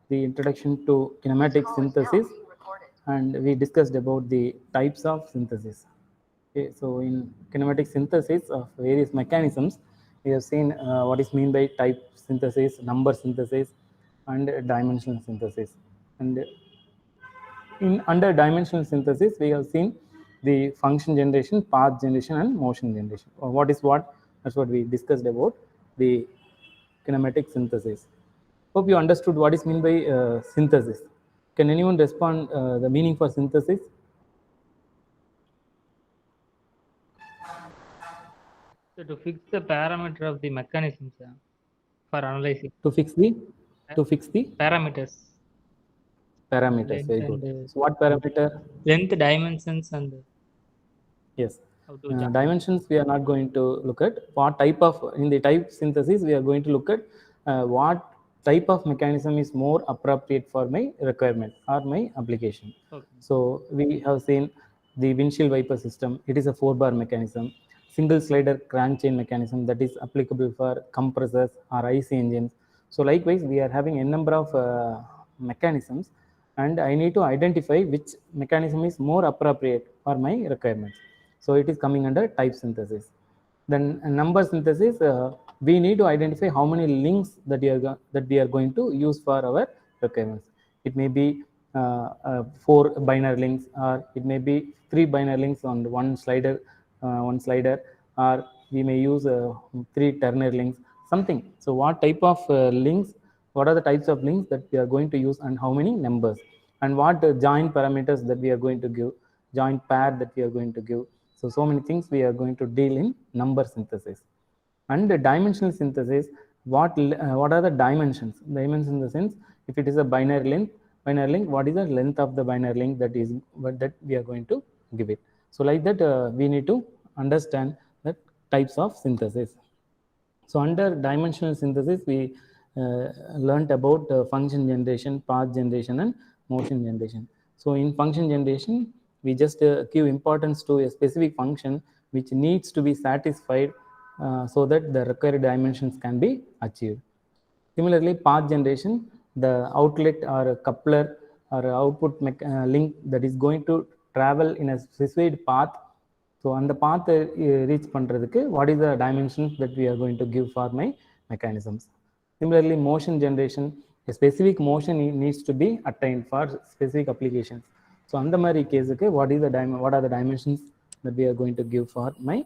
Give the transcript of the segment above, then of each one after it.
the introduction to kinematic synthesis, and we discussed about the types of synthesis. Okay, so in kinematic synthesis of various mechanisms, we have seen what is meant by type synthesis, number synthesis, and dimensional synthesis. And in under dimensional synthesis, we have seen the function generation, path generation, and motion generation. What is what? That's what we discussed about the kinematic synthesis. Hope you understood what is meant by synthesis. Can anyone respond the meaning for synthesis? So to fix the parameter of the mechanisms for analyzing To fix the parameters, parameters. length Very good. and So what parameter? length, dimensions, and Yes. how to join. Dimensions we are not going to look at. What type of, in the type synthesis, we are going to look at what type of mechanism is more appropriate for my requirement or my application. Okay. So we have seen the windshield wiper system. It is a 4-bar mechanism. Single slider crank chain mechanism that is applicable for compressors or IC engines. So likewise, we are having a number of mechanisms, and I need to identify which mechanism is more appropriate for my requirements. So it is coming under type synthesis. Then number synthesis, we need to identify how many links that we are going to use for our requirements. It may be 4 binary links, or it may be 3 binary links on one slider, or we may use 3 ternary links, something. So what type of links, what are the types of links that we are going to use, and how many numbers, and what joint parameters that we are going to give, joint pair that we are going to give. So many things we are going to deal in number synthesis. And the dimensional synthesis, what are the dimensions? Dimensions in the sense, if it is a binary link, what is the length of the binary link that is that we are going to give it. So like that, we need to understand the types of synthesis. So under dimensional synthesis, we learnt about function generation, path generation, and motion generation. So in function generation, we just give importance to a specific function which needs to be satisfied so that the required dimensions can be achieved. Similarly, path generation, the outlet or a coupler or output link that is going to travel in a specified path. So on the path reach பண்றதுக்கு what is the dimensions that we are going to give for my mechanisms. Similarly, motion generation, a specific motion needs to be attained for specific applications. So அந்த மாதிரி கேஸுக்கு what are the dimensions that we are going to give for my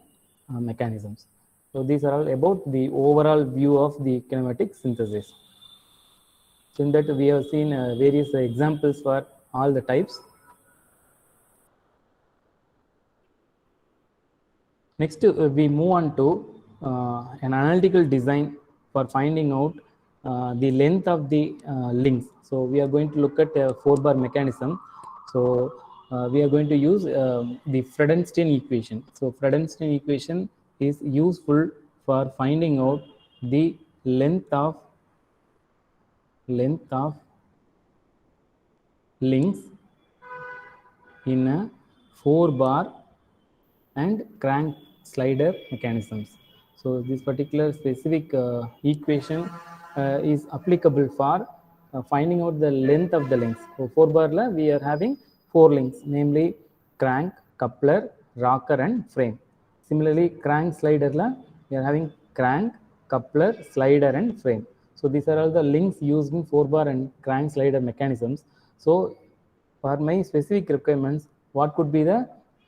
mechanisms. So these are all about the overall view of the kinematic synthesis. So in that we have seen various examples for all the types. Next, we move on to an analytical design for finding out the length of the links. So we are going to look at a 4-bar mechanism. So we are going to use the Freudenstein equation. So Freudenstein equation is useful for finding out the length of links in a 4-bar and crank slider mechanisms. So this particular specific equation is applicable for finding out the length of the links. So 4-bar la we are having 4 links, namely crank, coupler, rocker, and frame. Similarly, crank slider la we are having crank, coupler, slider, and frame. So these are all the links used in 4-bar and crank slider mechanisms. So for my specific requirements, what could be the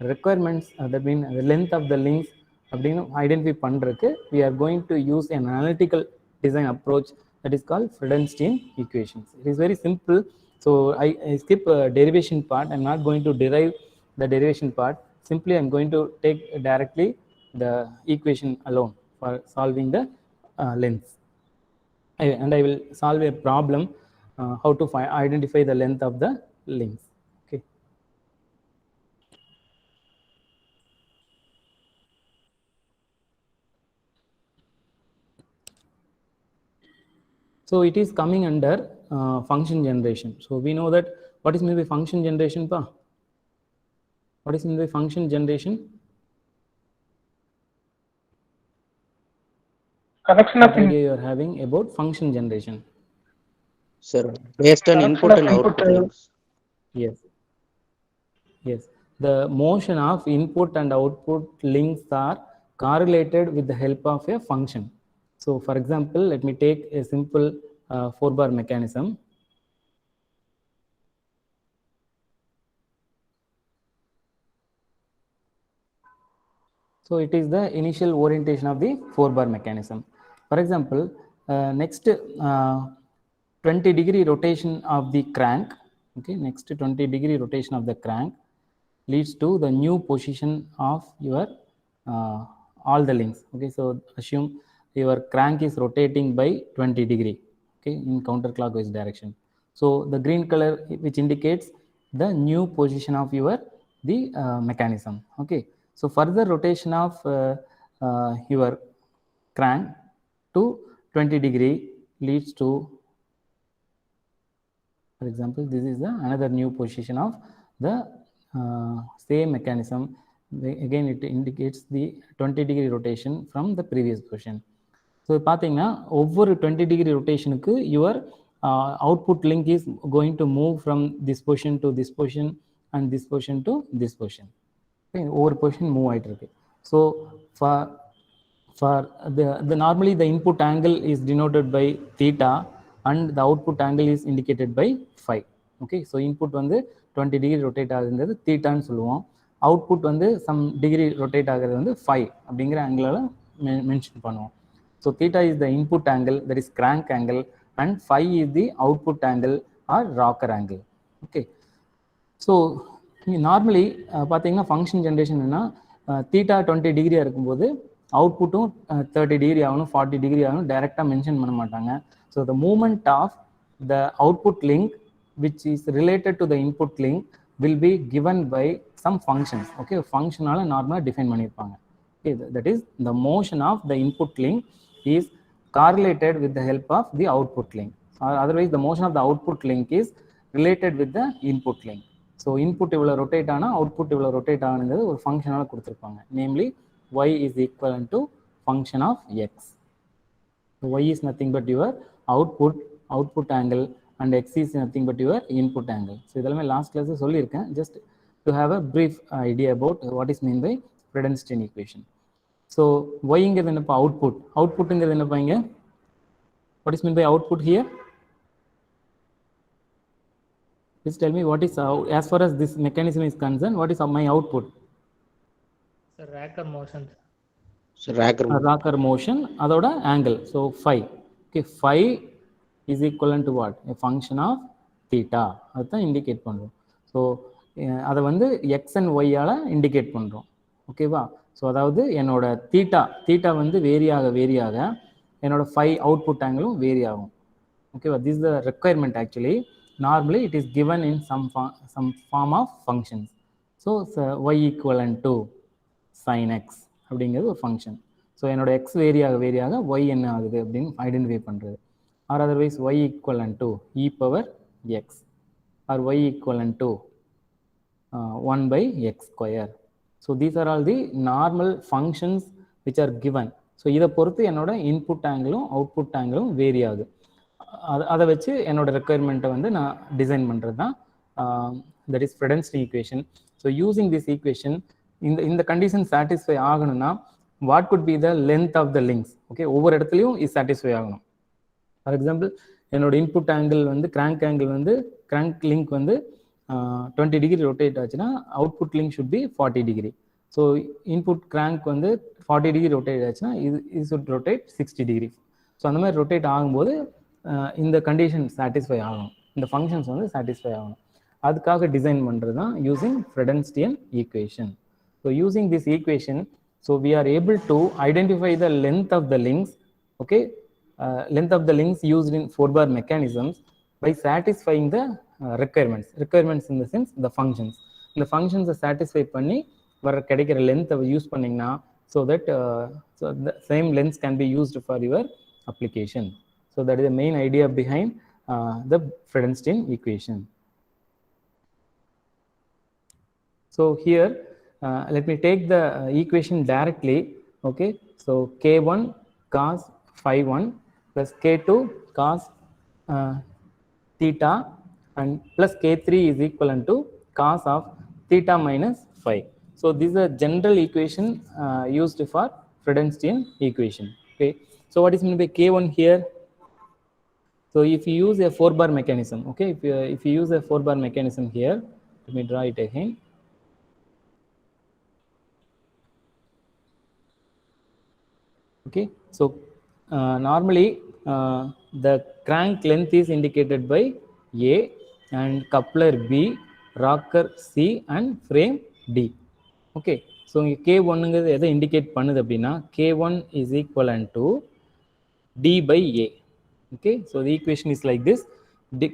requirements, that mean the length of the links அப்படின்னு identify பண்ணுறதுக்கு we are going to use an analytical design approach that is called Freudenstein equations. It is very simple. So I skip derivation part. I'm not going to derive the derivation part. Simply I'm going to take directly the equation alone for solving the lengths. And I will solve a problem how to identify the length of the links. Okay. So it is coming under function generation. So we know that what is meant by function generation, pa? What is meant by function generation? Collection What of idea you are having about function generation? Sir, based on Correction input of and input. output links. Yes. Yes. The motion of input and output links are correlated with the help of a function. So, for example, let me take a simple 4-bar mechanism. So, it is the initial orientation of the 4-bar mechanism. For example, next 20-degree rotation of the crank, okay, next 20-degree rotation of the crank leads to the new position of your all the links. Okay, so assume your crank is rotating by 20 degree, okay, in counterclockwise direction. So the green color which indicates the new position of your the mechanism. Okay, so further rotation of your crank to 20 degree leads to, for example, this is the another new position of the same mechanism. Again, it indicates the 20-degree rotation from the previous position. So, பார்த்தீங்கன்னா ஒவ்வொரு 20-degree rotationக்கு your output link is going to move from this position to this position and this position to this position. Okay, ஒவ்வொரு position move ஆயிட்டு இருக்கு. So, for the normally the input angle is denoted by theta and the output angle is indicated by phi. Okay, so input வந்து 20 degree rotate ஆகுங்கிறது தீட்டான்னு சொல்லுவோம். Output வந்து some degree rotate ஆகிறது வந்து phi அப்படிங்கிற ஆங்கிளால mention பண்ணுவோம். So theta is the input angle, that is crank angle, and phi is the output angle or rocker angle. Okay. So normally பார்த்தீங்கன்னா function generation என்ன theta 20 டிகிரியாக இருக்கும்போது அவுட்புட்டும் 30 degree ஆகணும் 40 degree ஆகணும் டைரெக்டாக மென்ஷன் பண்ண மாட்டாங்க. So the moment of the output link which is related to the input link will be given by some functions. Okay, ஃபங்க்ஷனால நார்மலாக டிஃபைன் பண்ணியிருப்பாங்க. Okay, that is the motion of the input link is correlated with the help of the output link. Otherwise, the motion of the output link is related with the input link. So input இவ்வளோ rotate ஆனால் output இவ்வளோ rotate ஆகுங்கிறது ஒரு ஃபங்க்ஷனாக கொடுத்துருப்பாங்க. Namely y is equivalent to function of x. So y is nothing but your output angle and x is nothing but your input angle. So இதெல்லாமே last class சொல்லியிருக்கேன். Just to have a brief idea about what is meant by Freudenstein equation. So y-ங்கிறது என்னப்பா output. Outputங்கிறது என்னப்பா இங்க? What is meant by output here? Please tell me what is, as far as this mechanism is concerned, what is my output? Sir, rocker motion. So Rocker motion, அதோட angle. So phi. Okay, phi is equivalent to what? A function of theta. அதுதான் indicate பண்றோம். So அதை வந்து x and y ஆல indicate பண்றோம். ஓகேவா? So அதாவது என்னோட தீட்டா வந்து வேரியாக என்னோட phi output ஆங்கிளும் வேரி ஆகும். ஓகேவா? This is the requirement actually. Normally it is given in some form of functions. So y equivalent to sin x அப்படிங்கிறது ஒரு ஃபங்க்ஷன். ஸோ என்னோட எக்ஸ் வேரியாக ஒய் என்ன ஆகுது அப்படின்னு ஐடென்டிஃபை பண்ணுறது. Or otherwise y equal to e power x or y equal to 1 by x square. So these are all the normal functions which are given. So இதை பொறுத்து என்னோட இன்புட் ஆங்கிளும் அவுட்புட் ஆங்கிளும் வேரி ஆகுது. அதை வச்சு என்னோட ரெக்குயர்மெண்ட்டை வந்து நான் டிசைன் பண்ணுறது தான் that is Freudenstein equation. So using this equation இந்த கண்டிஷன் சாட்டிஸ்ஃபை ஆகணும்னா what could be the length of the links. Okay, ஒவ்வொரு இடத்துலையும் இது சாட்டிஸ்ஃபை ஆகணும். ஃபார் எக்ஸாம்பிள் என்னோட இன்புட் ஆங்கிள் வந்து கிராங்க் லிங்க் வந்து 20 டிகிரி ரொட்டேட் ஆச்சுன்னா output link should be 40 degree. So input crank வந்து 40 டிகிரி ரொட்டேட் ஆச்சுன்னா இது ஷுட் ரொட்டேட் 60 டிகிரி. ஸோ அந்த மாதிரி ரொட்டேட் ஆகும்போது இந்த கண்டிஷன் சாட்டிஸ்ஃபை ஆகணும், இந்த ஃபங்க்ஷன்ஸ் வந்து சாட்டிஸ்ஃபை ஆகணும். அதுக்காக டிசைன் பண்ணுறது தான் using Freudenstein equation. So using this equation, so we are able to identify the length of the links, okay, length of the links used in 4-bar mechanisms by satisfying the requirements in the sense the functions. The functions are satisfy பண்ணி வர கிடைக்கிற லென்த்தை use பண்ணிங்கன்னா so that so the same length can be used for your application. So that is the main idea behind the Freudenstein equation. So here let me take the equation directly. Okay, so k1 cos phi 1 plus k2 cos theta and plus k3 is equivalent to cos of theta minus phi. So this is a general equation used for Freudenstein equation. Okay, so what is meant by k1 here? So if you use a 4-bar mechanism, okay, if you use a 4-bar mechanism here, let me draw it again. Okay, so normally the crank length is indicated by A and coupler B, rocker C and frame D. Okay, so K1 எதை indicate பண்ணுது அப்படின்னா K1 is equivalent to D by A. Okay, so the equation is like this.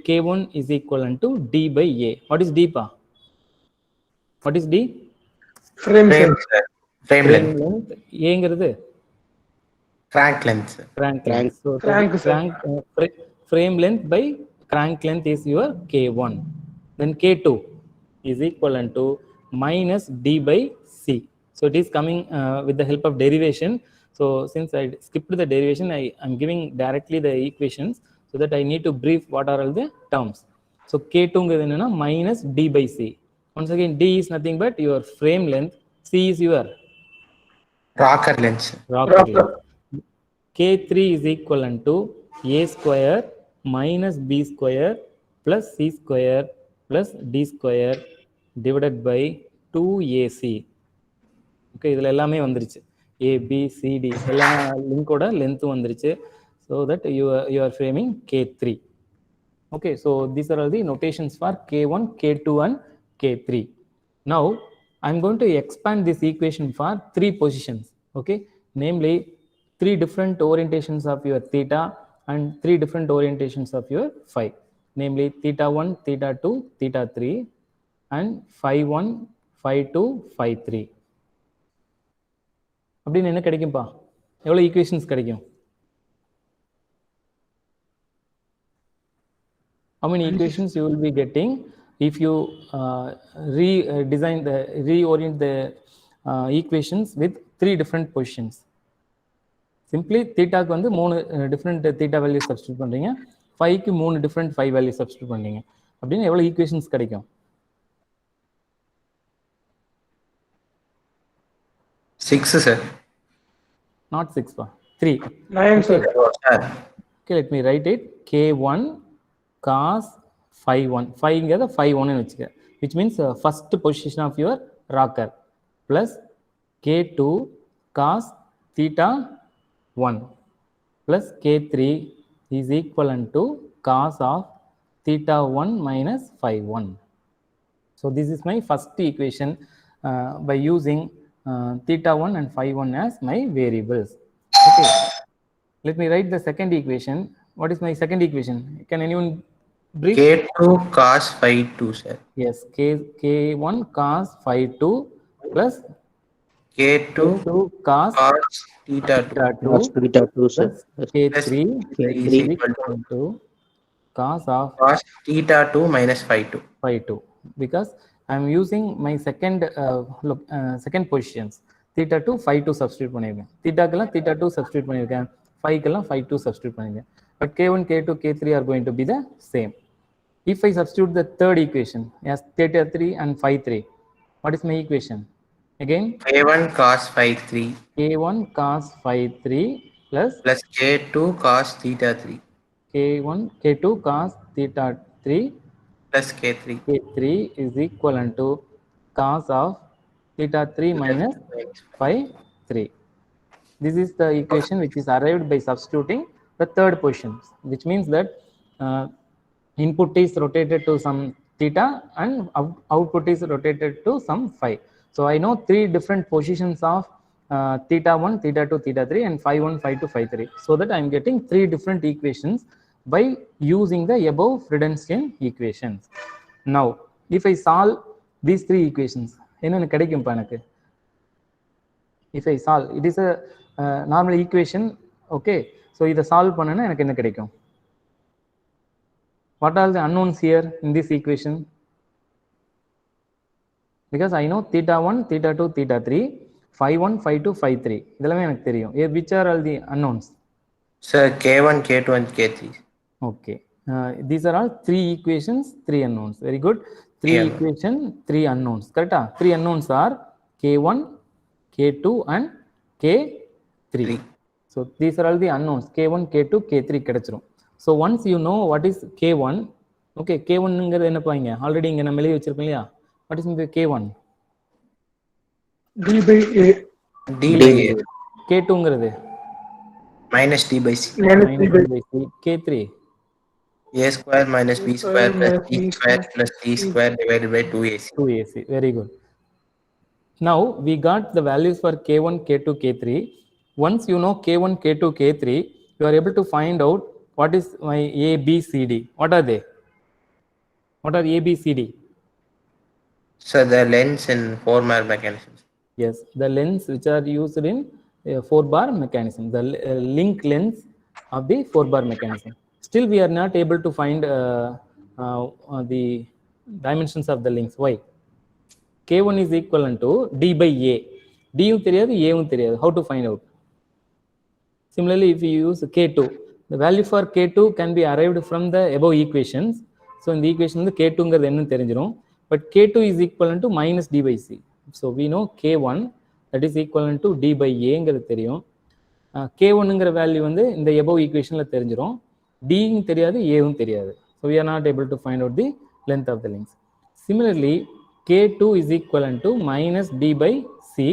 K1 is equivalent to D by A. What is D pa? What is D? Frame length. Frame length. ஏங்கிறது Crank length. Crank length. So Crank, sir. frame length by crank length is your K1. Then K2 is equivalent to minus D by C. So it is coming with the help of derivation. So since I skipped the derivation, I am giving directly the equations so that I need to brief what are all the terms. So K2 minus D by C. Once again, D is nothing but your frame length. C is your Rocker length. rocker length. K3 is equivalent to A square minus B square plus C square plus D square divided by 2AC. Okay, இதில் எல்லாமே வந்துருச்சு. A, B, C, D எல்லா லிங்கோட length வந்துருச்சு. So that you are framing K3. Okay, so these are all the notations for K1, K2 and K3. Now I'm going to expand this equation for 3 positions. Okay, namely 3 different orientations of your theta and 3 different orientations of your phi, namely theta 1, theta 2, theta 3 and phi 1, phi 2, phi 3. அப்படின்னு என்ன கிடைக்கும்பா? எவ்வளவு equations கிடைக்கும்? How many equations you will be getting if you reorient the equations with 3 different positions? Simply thetaக்கு வந்து 3 different theta values substitute பண்றீங்க, phiக்கு 3 different phi values substitute பண்றீங்க. அப்படின்னா எவ்வளவு equations கிடைக்கும்? 6 sir. Not 6 pa, 3. 9, sir. Okay, let me write it. K1 cos phi 1. Phi இங்கத phi 1 ன்னு வெச்சுக்க. Which means first position of your rocker plus K2 cos theta 1 plus K3 is equivalent to cos of theta 1 minus phi 1. So this is my first equation by using theta 1 and phi 1 as my variables. Okay, let me write the second equation. What is my second equation? Can anyone brief? K2 cos phi 2 sir. Yes, K1 cos phi 2 plus K2 cos theta 2 2 theta 2 sir. plus K3 is equal to cos of theta 2 minus phi 2. phi 2, because I am using my second positions. Theta 2 phi 2 substitute பண்ணிருக்கேன். theta-க்கெல்லாம் theta 2 substitute பண்ணிருக்கேன். phi-க்கெல்லாம் phi 2 substitute பண்ணிருக்கேன். But K1, K2, K3 are going to be the same. If I substitute the third equation as theta 3 and phi 3, what is my equation? Again, K1 cos phi 3 K1 cos phi 3 plus K2 cos theta 3 K2 cos theta 3 plus K3 K3 is equivalent to cos of theta 3 minus phi 3. This is the equation which is arrived by substituting the third position, which means that input is rotated to some theta and output is rotated to some phi. So I know 3 different positions of theta 1, theta 2, theta 3 and phi 1, phi 2, phi 3. So that I am getting 3 different equations by using the above Freudenstein equations. Now, if I solve these 3 equations, என்ன கிடைக்கும்பா எனக்கு? If I solve, it is a normal equation. Okay, so இதை solve பண்ணனா எனக்கு என்ன கிடைக்கும்? What are the unknowns here in this equation? Because I know theta 1, theta 2, theta 3, phi 1, phi 2, phi 3. இதெல்லாம் எனக்கு தெரியும். Which are all the unknowns? sir K1 K2 and K3. Okay, These are all 3 equations, 3 unknowns. Very good. 3 Yeah. equation, 3 unknowns. Correct? 3 unknowns are K1, K2 and K3. 3. So these are all the unknowns. K1, K2, K3 கிடைச்சிரும். So once you know what is K1, okay, K1 ங்கிறது என்ன பாருங்க, already இங்க நம்ம எழுதி வச்சிருக்கோம் இல்லையா? What is இந்த K1? D by A D by A. K2 ங்கிறது Minus D by C. minus D by by C. K3 A square minus B square plus minus C B square square plus D square divided by 2AC. 2AC. Very good. Now we got the values for K1, K2, K3. Once you know K1, K2, K3, you are able to find out what is my A, B, C, D. What are they? What are A, B, C, D? So the lens in 4-bar mechanisms. Yes, the lens which are used in 4-bar mechanism, the link lens of the 4-bar mechanism. Still, we are not able to find the dimensions of the links. Why? K1 is equivalent to D by A. D யும் தெரியாது, A யும் தெரியாது. How to find out? Similarly, if you use K2, the value for K2 can be arrived from the above equations. So in the equation, the K2 ங்கிறது என்னன்னு தெரிஞ்சிரும். But K2 is equivalent to minus D by C. So we know K1 that is equivalent to D by A ங்கிறது தெரியும். K1 ங்கிற value வந்து இந்த above equationல தெரிஞ்சிரும். D யும் தெரியாது, A யும் தெரியாது. So we are not able to find out the length of the links. Similarly, K2 is equivalent to minus D by C.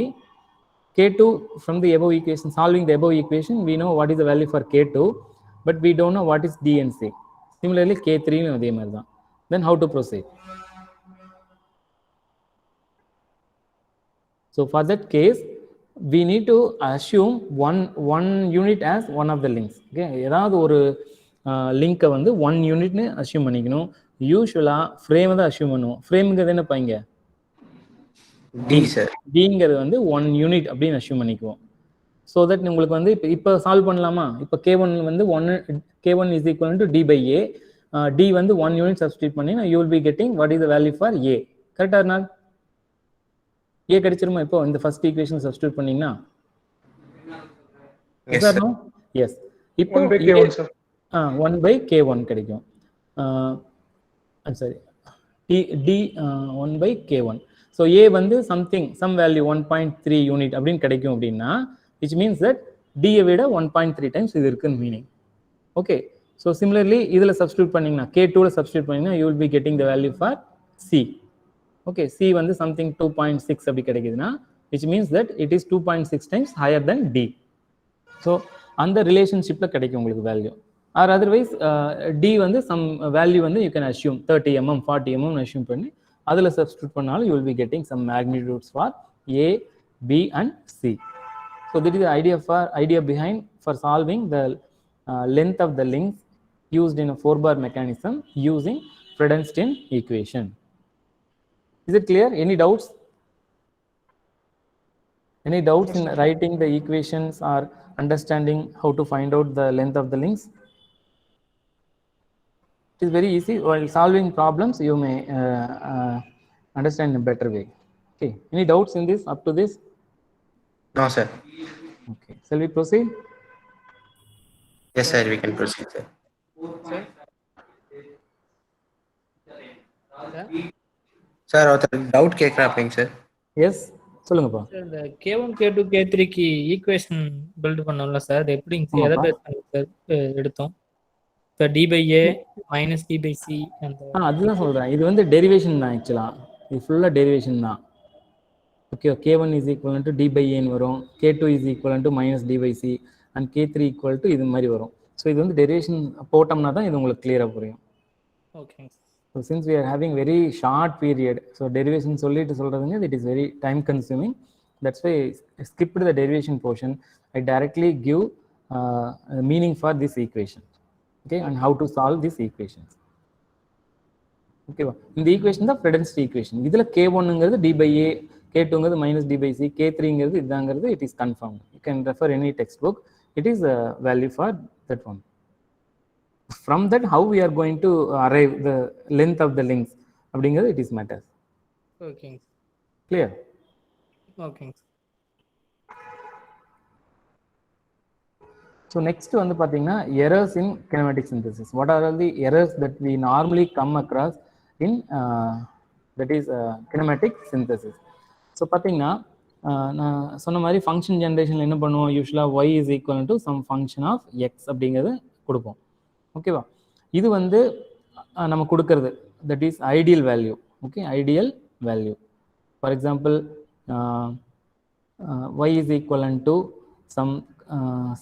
K2 from the above equation, solving the above equation, we know what is the value for K2, but we don't know what is D and C. Similarly, K3 அதே மாதிரி தான். Then how to proceed? So for that case, we need to assume one unit as one of the links. Okay, ஏதாவது ஒரு லிங்கை வந்து 1 யூனிட்னு assume பண்ணிக்கணும். யூஸ்வலா frame தான் அசியூம் பண்ணுவோம். ஃப்ரேம்ங்கிறது என்ன பாங்க? D sir. Dங்கிறது வந்து 1 யூனிட் அப்படின்னு அசியூம் பண்ணிக்குவோம். ஸோ தட் உங்களுக்கு வந்து இப்போ சால்வ் பண்ணலாமா? இப்போ K1 வந்து K1 is equal to D by A. D வந்து 1 யூனிட் சப்ஸ்டியூட் பண்ணி you will be getting what is the value for A. கரெக்டா இருந்தால் A கிடைச்சிருமா? இப்போ இந்த ஃபர்ஸ்ட் ஈக்குவேஷன் சப்ஸ்டியூட் பண்ணீங்கன்னா Yes sir sir. No yes இப்போ 1 by K1 sir. 1 by K1 கிடைக்கும். Sorry D 1 by K1. So A வந்து some value 1.3 யூனிட் அப்படின்னு கிடைக்கும் அப்படின்னா which means that D விட 1.3 times இது இருக்குன்னு மீனிங். ஓகே, ஸோ சிமிலர்லி இதில் சப்ஸ்டியூட் பண்ணீங்கன்னா K2ல சப்ஸ்டியூட் பண்ணீங்கன்னா you will be getting the value for C. Okay, C வந்து something 2.6 அப்படி கிடைக்குதுன்னா which means that it is 2.6 times higher than D. So அந்த ரிலேஷன்ஷிப்பில் கிடைக்கும் உங்களுக்கு வேல்யூ. ஆர் அதர்வைஸ் D வந்து சம் வேல்யூ வந்து you can assume 30 mm 40 mm assume பண்ணி அதில் சப்ஸ்டியூட் பண்ணாலும் you will be getting some magnitudes for A, B and C. So that is the idea behind for solving the length of the links used in a 4-bar mechanism using Freudenstein equation. Is it clear? Any doubts? Any doubts in writing the equations or understanding how to find out the length of the links? It is very easy. While solving problems, you may understand in a better way. Okay. Any doubts in this up to this? No sir. Okay. Shall we proceed? Yes sir, we can proceed sir. Sir, ஒருத்தர் doubt கேட்குறாப்பிங்க sir. Yes. சொல்லுங்கப்பா. இந்த K1 K2 K3க்கு equation build பண்ணோம்ல sir, அது எப்படிங்க எதை base பண்ணி சார் எடுத்தோம்? இப்போ D by A minus D by C அந்த அதுதான் சொல்றேன். இது வந்து டெரிவேஷன் தான் ஆக்சுவலா. இது ஃபுல்லா டெரிவேஷன் தான். Okay, K1 is equivalent to D by A ன்னு வரும். K2 is equivalent to minus D by C and K3 equal to இது மாதிரி வரும். ஸோ இது வந்து டெரிவேஷன் போட்டோம்னா தான் இது உங்களுக்கு கிளியரா புரியும். ஓகேங்க. So since we are having very short period, so derivation சொல்லிட்டு சொல்றதுங்க it is very time consuming. That's why I skipped the derivation portion. I directly give meaning for this equation. Okay, and how to solve these equations. Okay, இந்த equation தான் Freudenstein equation. இதுல K1ங்கிறது D by A, K2ங்கிறது minus D by C, K3ங்கிறது இதாங்கிறது it is confirmed. You can refer any textbook. It is a value for that one. From that, how we are going to arrive the length of the links அப்படிங்கிறது it is matters. ஓகேங்க. Clear? ஓகேங்க. So next வந்து பார்த்தீங்கன்னா errors in kinematic synthesis. What are all the errors that we normally come across in that is kinematic synthesis? So பார்த்தீங்கன்னா நான் சொன்ன மாதிரி function ஜென்ரேஷனில் என்ன பண்ணுவோம், யூஸ்வலாக y is equal to some function of x அப்படிங்கிறது கொடுப்போம். ஓகேவா? இது வந்து நம்ம கொடுக்கறது that is ideal value. Okay, ideal value. For example y is equal to some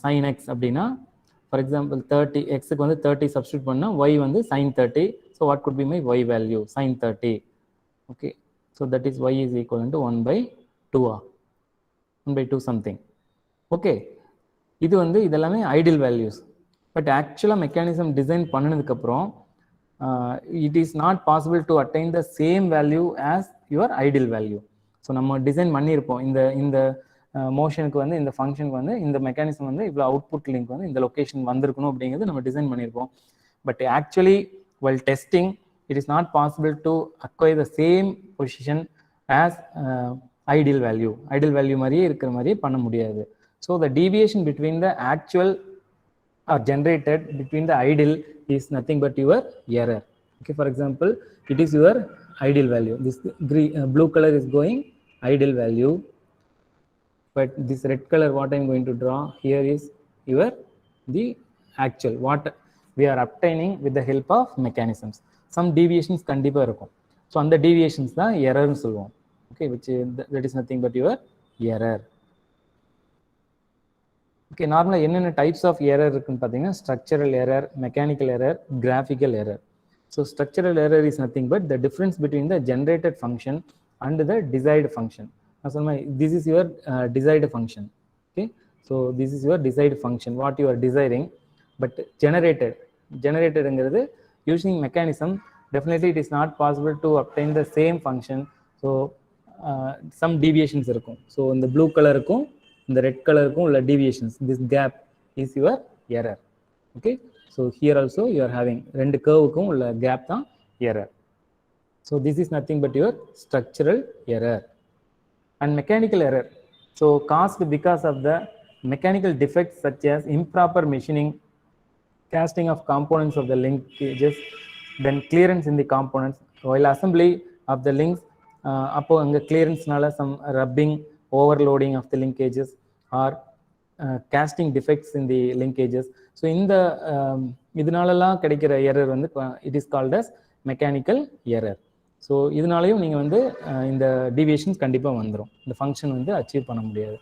sin x அப்படின்னா, ஃபார் எக்ஸாம்பிள் 30 எக்ஸுக்கு வந்து 30 சப்ஸ்டியூட் பண்ணால் y வந்து sin 30. So what could be my y value? sin 30. Okay, so that is y is equal to 1/2 1/2 something. Okay, இது வந்து இதெல்லாமே ideal values. But ஆக்சுவலாக mechanism design பண்ணினதுக்கப்புறம் it is not possible to attain the same value as your ideal value. So நம்ம design பண்ணியிருப்போம், இந்த மோஷனுக்கு வந்து இந்த ஃபங்க்ஷனுக்கு வந்து இந்த மெக்கானிசம் வந்து இவ்வளோ அவுட்புட் லிங்க் வந்து இந்த லொக்கேஷன் வந்திருக்கணும் அப்படிங்கிறது நம்ம டிசைன் பண்ணியிருப்போம். But actually while testing it is not possible to acquire the same position as ideal value. Ideal value மாதிரியே இருக்கிற மாதிரியே பண்ண முடியாது. So the deviation between the actual or generated between the ideal is nothing but your error. Okay, for example, it is your ideal value. This blue color is going ideal value, but this red color what I am going to draw here is your the actual what we are obtaining with the help of mechanisms. Some deviations கண்டிப்பா இருக்கும். So அந்த deviations தான் எரர்னு சொல்லுவோம். Okay, which that is nothing but your error. Okay, நார்மலாக என்னென்ன types of error இருக்குன்னு பார்த்தீங்கன்னா structural error, mechanical error, graphical error. So structural error is nothing but the difference between the generated function and the desired function. நான் சொன்ன this is your desired function. Okay, so this is your desired function what you are desiring. But ஜெனரேட்டடுங்கிறது using mechanism definitely it is not possible to obtained the same function. So some deviations இருக்கும். So இந்த blue கலருக்கும் இந்த red கலருக்கும் உள்ள deviations, this gap is your error. Okay, so here also you are having ரெண்டு கர்வுக்கும் உள்ள gap தான் error. So this is nothing but your structural error. And mechanical error, so caused because of the mechanical defects such as improper machining, casting of components of the linkages, then clearance in the components while assembly of the links. அப்போ அங்கே clearanceனால some rubbing, overloading of the linkages or casting defects in the linkages. So இந்த இதனாலலாம் கிடைக்கிற error வந்து it is called as mechanical error. So இதனாலையும் நீங்கள் வந்து இந்த deviations கண்டிப்பாக வந்துடும், இந்த ஃபங்க்ஷன் வந்து அச்சீவ் பண்ண முடியாது.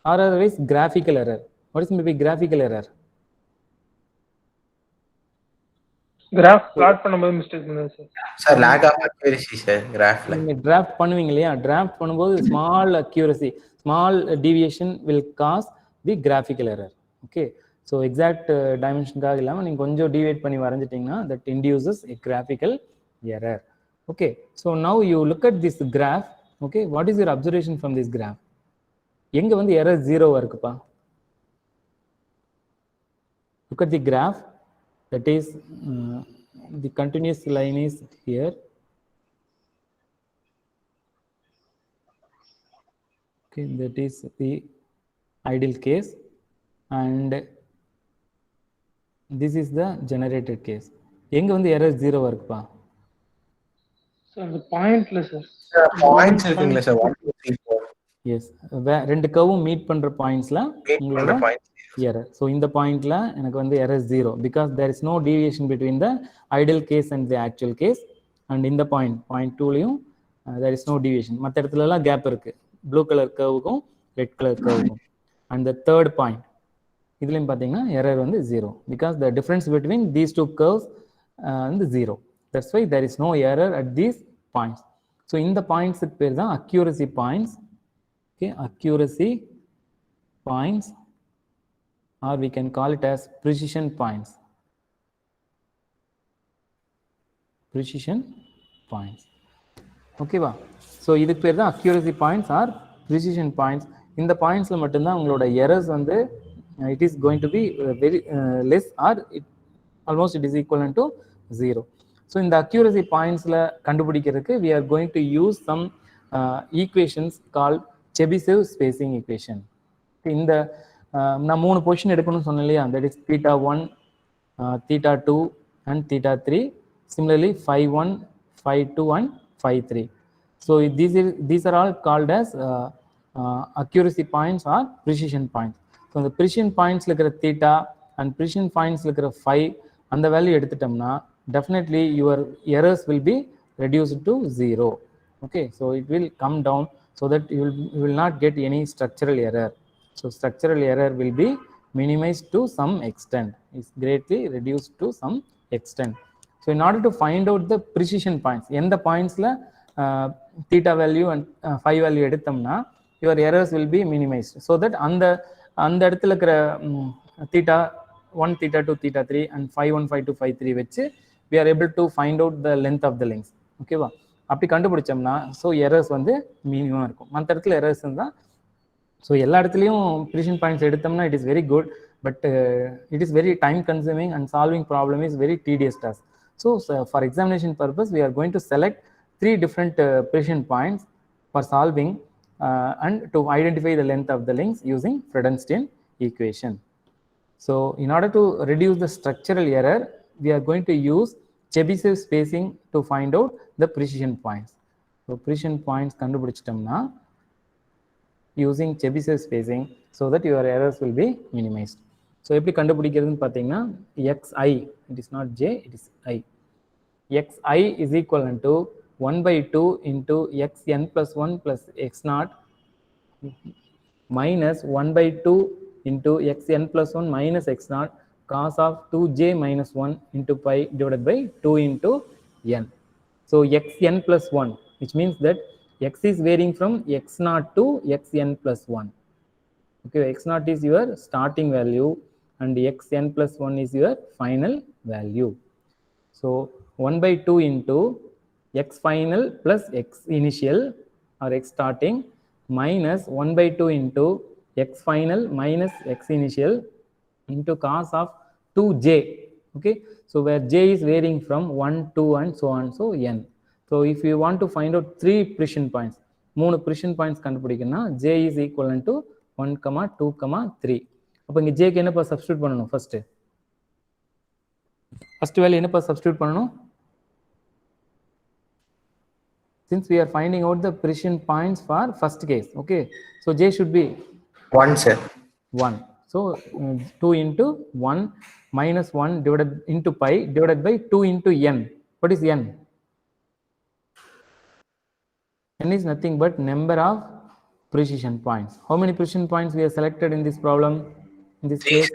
Or otherwise graphical error. What is maybe graphical error? Graph plot பண்ணும்போது மிஸ்டேக் பண்ணுது sir. Sir lag of accuracy sir கிராஃப்ல. நீங்க டிராஃப்ட் பண்ணுவீங்க இல்லையா, டிராஃப்ட் பண்ணும்போது small accuracy, small deviation will cause the graphical error. Okay, so exact dimensionக்காக இல்லாம நீங்க கொஞ்சம் deviate பண்ணி வரைஞ்சிட்டீங்கன்னா that induces a graphical error. Okay, so now you look at this graph. Okay, what is your observation from this graph? எங்க வந்து error 0 இருக்குப்பா? Look at the graph, that is the continuous line is here. Okay, that is the ideal case and this is the generated case. எங்க வந்து error 0 இருக்குப்பா? Sir அந்த பாயிண்ட்ல sir points இருக்குங்களா sir 1 2 3 4. S, ரெண்டு கர்வும் மீட் பண்ற பாயிண்ட்ஸ்ல உங்களோட எரர். ஸோ இந்த பாயிண்ட்ல எனக்கு வந்து error 0 because there is no deviation between the ideal case and the actual case. And இந்த பாயிண்ட் 2லையும் தேர் இஸ் நோ டீவியேஷன். மற்ற இடத்துல எல்லாம் கேப் இருக்கு, ப்ளூ கலர் கர்வுக்கும் ரெட் கலர் கர்வுக்கும். அண்ட் த தேர்ட் பாயிண்ட் இதுலையும் பார்த்தீங்கன்னா எரர் வந்து 0 because the difference between these two curves வந்து 0. That's why there is no error at these points. So இந்த பாயிண்ட்ஸுக்கு பேர் தான் accuracy points. Okay, accuracy points, or we can call it as precision points. Precision points. Okay va? So இதுக்கு பேர் தான் accuracy points or precision points. இந்த பாயிண்ட்ஸ்ல மட்டும்தான் உங்களோட எரர்ஸ் வந்து it is going to be very less or almost it is equivalent to 0. So இந்த accuracy pointsல கண்டுபிடிக்கிறதுக்கு we are going to use some equations called Chebyshev spacing equation. இந்த நான் 3 position எடுக்கணும்னு சொன்னேன் இல்லையா, that is theta 1, theta 2 and theta 3. Similarly, phi 1, phi 2 and phi 3. So these are all called as accuracy points or precision points. So the precision points இருக்கிற theta and precision points இருக்கிற phi அந்த value எடுத்துட்டோம்னா definitely your errors will be reduced to 0. Okay, so it will come down so that you will not get any structural error. So structural error will be minimized to some extent, is greatly reduced to some extent. So in order to find out the precision points, எந்த pointsல theta value and phi value எடுத்தோம்னா your errors will be minimized, so that அந்த இடத்துல இருக்கிற theta 1, theta 2, theta 3 and phi 1, phi 2, phi 3 வச்சு we are able to find out the length of the links. ஓகேவா, அப்படி கண்டுபிடிச்சோம்னா so errors வந்து minimum இருக்கும். மற்ற இடத்துல எரர்ஸ் இருந்தால் ஸோ எல்லா இடத்துலையும் precision points எடுத்தோம்னா it is very good, but it is very time consuming and solving problem is very tedious task. So for examination purpose we are going to select 3 different precision points for solving and to identify the length of the links using Freudenstein equation. So in order to reduce the structural error, we are going to use Chebyshev spacing to find out the precision points. So precision points kandupidichittomna using Chebyshev spacing so that your errors will be minimized. So eppadi kandupidikiradunu pathina xi, it is not j, it is I. Xi is equivalent to 1/2 into xn plus 1 plus x naught minus 1/2 into xn plus 1 minus x naught cos of 2j minus 1 into pi divided by 2 into n. So xn plus 1, which means that x is varying from x naught to xn plus 1. Okay, x naught is your starting value and xn plus 1 is your final value. So 1/2 into x final plus x initial or x starting minus 1/2 into x final minus x initial into cos of 2j. Okay, so where j is varying from 1, 2 and so on, so n. So if you want to find out 3 precision points, 3 precision points கண்டுபிடிக்கணும்னா j is equivalent to 1, 2, 3. அப்ப இங்க j க்கு என்னப்பா substitute பண்ணனும்? First value என்னப்பா substitute பண்ணனும்? Since we are finding out the precision points for first case, okay, so j should be 1, sir. 1. So 2 into 1 minus 1 divided into pi divided by 2 into n. What is n? N is nothing but number of precision points. How many precision points we have selected in this problem? In this case,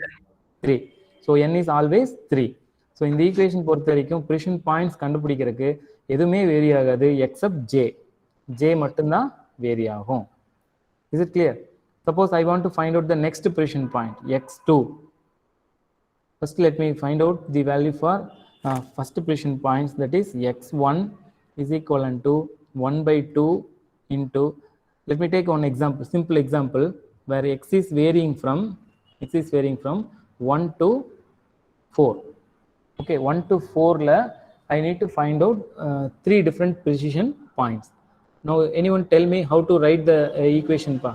3. So n is always 3. So in the equation பொறுத்த வரைக்கும் precision points கண்டுபிடிக்கிறதுக்கு எதுவுமே vary ஆகாது except j. j மட்டும்தான் vary ஆகும். Is it clear? Suppose I want to find out the next precision point, x2. First let me find out the value for first precision points, that is x1 is equivalent to 1/2 into, let me take one example, simple example where x is varying from 1 to 4. Okay, 1 to 4 la I need to find out 3 different precision points. Now anyone tell me how to write the equation pa?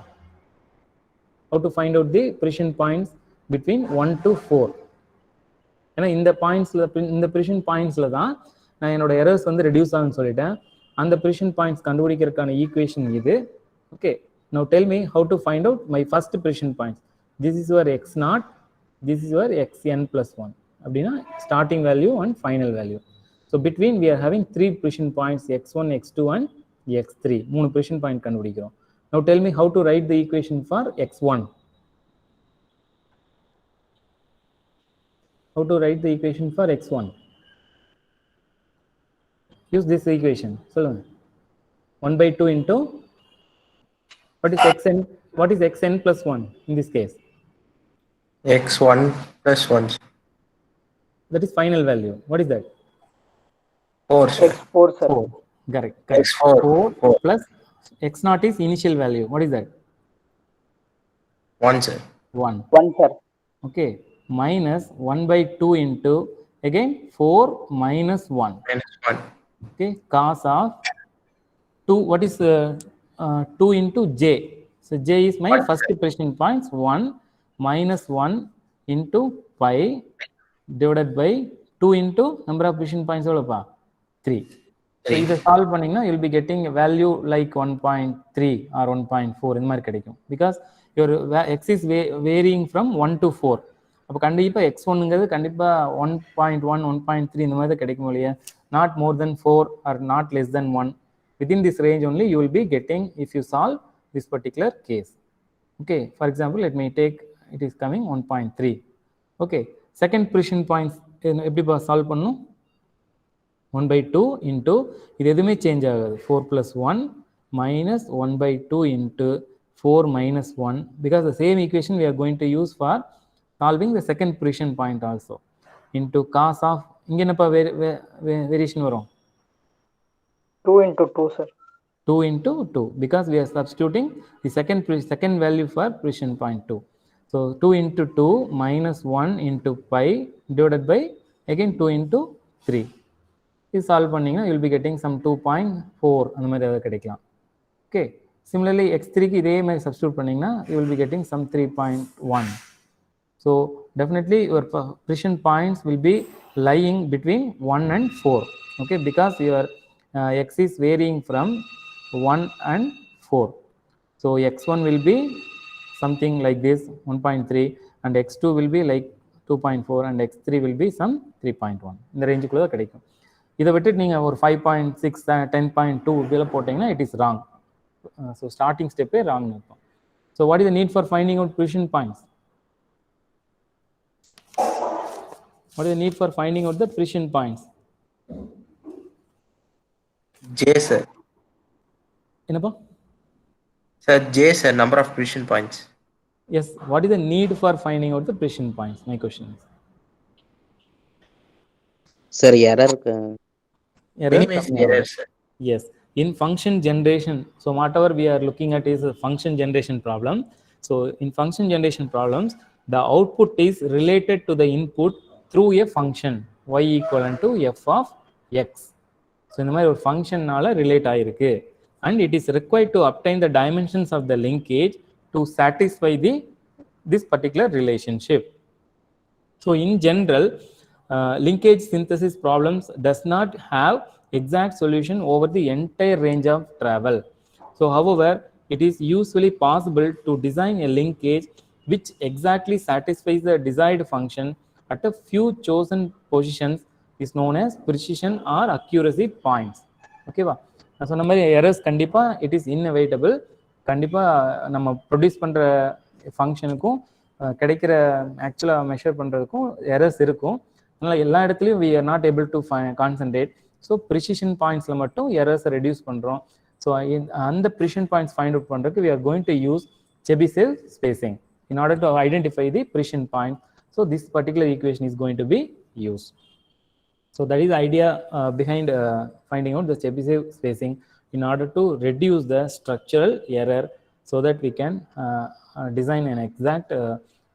How to find out the precision points between 1 to 4? ஏன்னா இந்த பாயிண்ட்ஸ்ல, இந்த precision pointsல தான் நான் என்னோட errors வந்து reduce ஆகும்னு சொல்லிட்டேன். அந்த precision points கண்டுபிடிக்கிறதுக்கான ஈக்குவேஷன் இது. Okay, now tell me how to find out my first precision points. This is your x naught, this is your xn plus 1. அப்படின்னா starting value and final value. So between we are having 3 precision points, x1, x2 and x3. 3 precision point கண்டுபிடிக்கிறோம். Now tell me how to write the equation for x1. How to write the equation for x1? Use this equation. சொல்லுங்க. 1/2 into what is xn plus 1 in this case? x1 plus 1. That is final value. What is that? 4, sir. x4, sir. 4. Correct. x4. 4 plus x naught is initial value. What is that? 1, sir. 1. 1, sir. Okay. Minus 1/2 into, again 4 minus 1. Minus 1. Okay. Cos of 2. What is 2 into j? So j is my first precision points. 1 minus 1 into pi divided by 2 into number of precision points எவ்வளோப்பா 3. So இதை solve பண்ணீங்கன்னா you'll be getting a value like 1.3 or 1.4 இந்த மாதிரி கிடைக்கும் because your x is varying from 1 to 4. அப்போ கண்டிப்பாக x1ங்கிறது கண்டிப்பாக 1.1 1.3 இந்த மாதிரி தான் கிடைக்கும் இல்லையா, not more than 4 or not less than 1. Within this range only you will be getting if you solve this particular case. Okay, for example, let me take, it is coming 1.3. Okay, second precision points எப்படிப்பா solve பண்ணும், 1/2 into இது எதுவுமே change ஆகாது 4 plus 1 minus 1/2 into 4 minus 1 because the same equation we are going to use for solving the second precision point also into cos of இங்க என்னப்பா variation வரும் 2 into 2 sir. 2 into 2 because we are substituting the second value for precision point 2. So 2 into 2 minus 1 into pi divided by again 2 into 3. இது solve பண்ணீங்கன்னா you'll be getting some 2.4 அந்த மாதிரி ஏதாவது கிடைக்கலாம். Okay, similarly x3க்கு இதே மாதிரி சப்ஸ்டியூட் பண்ணீங்கன்னா you will be getting some 3.1. So definitely your precision points will be lying between 1 and 4. Okay, because your x is varying from 1 and 4. So x1 will be something like this 1.3 and x2 will be like 2.4 and x3 will be some 3.1. இந்த ரேஞ்சுக்குள்ள தான் கிடைக்கும். இதை விட்டுட்டு நீங்கள் ஒரு 5.6 10.2 இப்படிலாம் போட்டிங்கன்னா it is wrong. So starting step wrong இருக்கும். So what is the need for finding out precision points? What is the need for finding out the precision points? J sir. என்னப்பா? Sir, J sir, number of precision points. Yes, what is the need for finding out the precision points? My question is. Sir, error. Minimize error sir. Yes, in function generation, so whatever we are looking at is a function generation problem. So in function generation problems, the output is related to the input through a function y equivalent to f of x. So இந்த மாதிரி ஒரு ஃபங்க்ஷனால relate ஆயிருக்கு and it is required to obtain the dimensions of the linkage to satisfy this particular relationship. So in general, linkage synthesis problems does not have exact solution over the entire range of travel. So however, it is usually possible to design a linkage which exactly satisfies the desired function at a few chosen positions is known as precision or accuracy points. Okay va, நான் சொன்ன மாதிரி errors கண்டிப்பாக it is இன்எவைட்டபிள். கண்டிப்பாக நம்ம produce பண்ணுற ஃபங்க்ஷனுக்கும் கிடைக்கிற ஆக்சுவலாக measure பண்ணுறதுக்கும் எரர்ஸ் இருக்கும். அதனால் எல்லா இடத்துலையும் we are not able to concentrate. So precision பாயிண்ட்ஸில் மட்டும் எரர்ஸை ரெடியூஸ் பண்ணுறோம். ஸோ அந்த ப்ரிசிஷன் பாயிண்ட்ஸ் ஃபைண்ட் அவுட் பண்ணுறதுக்கு we are going to use Chebyshev spacing in order to identify the precision point. So this particular equation is going to be used. So that is the idea behind finding out the Chebyshev spacing in order to reduce the structural error so that we can design an exact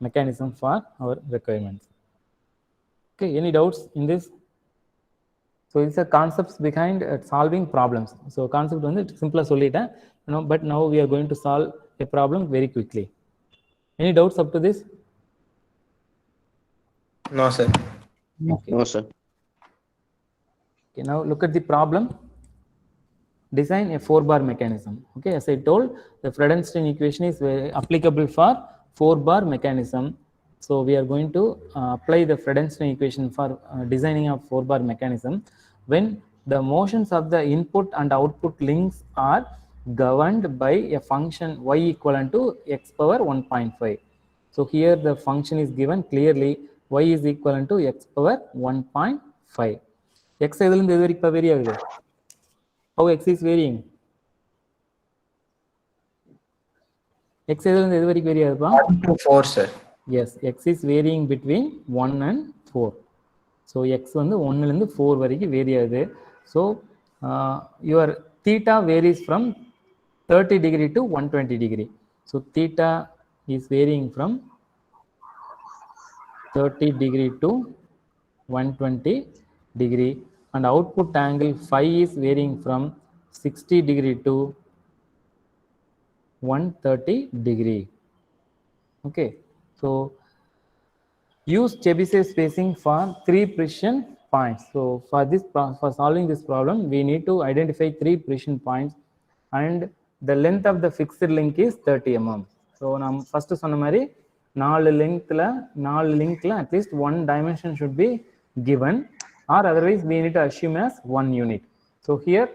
mechanism for our requirements. Okay, any doubts in this? So it's a concepts behind solving problems. So concept வந்து simple சொல்லிட்டேன், but now we are going to solve a problem very quickly. Any doubts up to this? No sir. Okay. No, sir. Okay, now look at the problem. Design a 4-bar mechanism. Okay, as I told, the Freudenstein equation is applicable for 4-bar mechanism. So we are going to apply the Freudenstein equation for designing a 4-bar mechanism when the motions of the input and output links are governed by a function y equivalent to x power 1.5. So here the function is given clearly, y is equivalent to x power 1.5. x எதுலேருந்து எது வரைக்கும் vary ஆகுது? How x is varying? x எதுலேருந்து எது வரைக்கும் vary ஆகுதுப்பா? 1 to 4 sir. Yes, x is varying between 1 and 4. So x வந்து 1லேருந்து 4 வரைக்கும் vary ஆகுது. So your theta varies from 30 degree to 120 degree. So theta is varying from 30 degree to 120 degree and output angle phi is varying from 60 degree to 130 degree. Okay, So use Chebyshev spacing for 3 precision points. So for solving this problem, we need to identify 3 precision points, and the length of the fixed link is 30 mm. So நாம் first சொன்ன மாதிரி 4 linkல at least one dimension should be given, or otherwise we need to assume as one unit. So here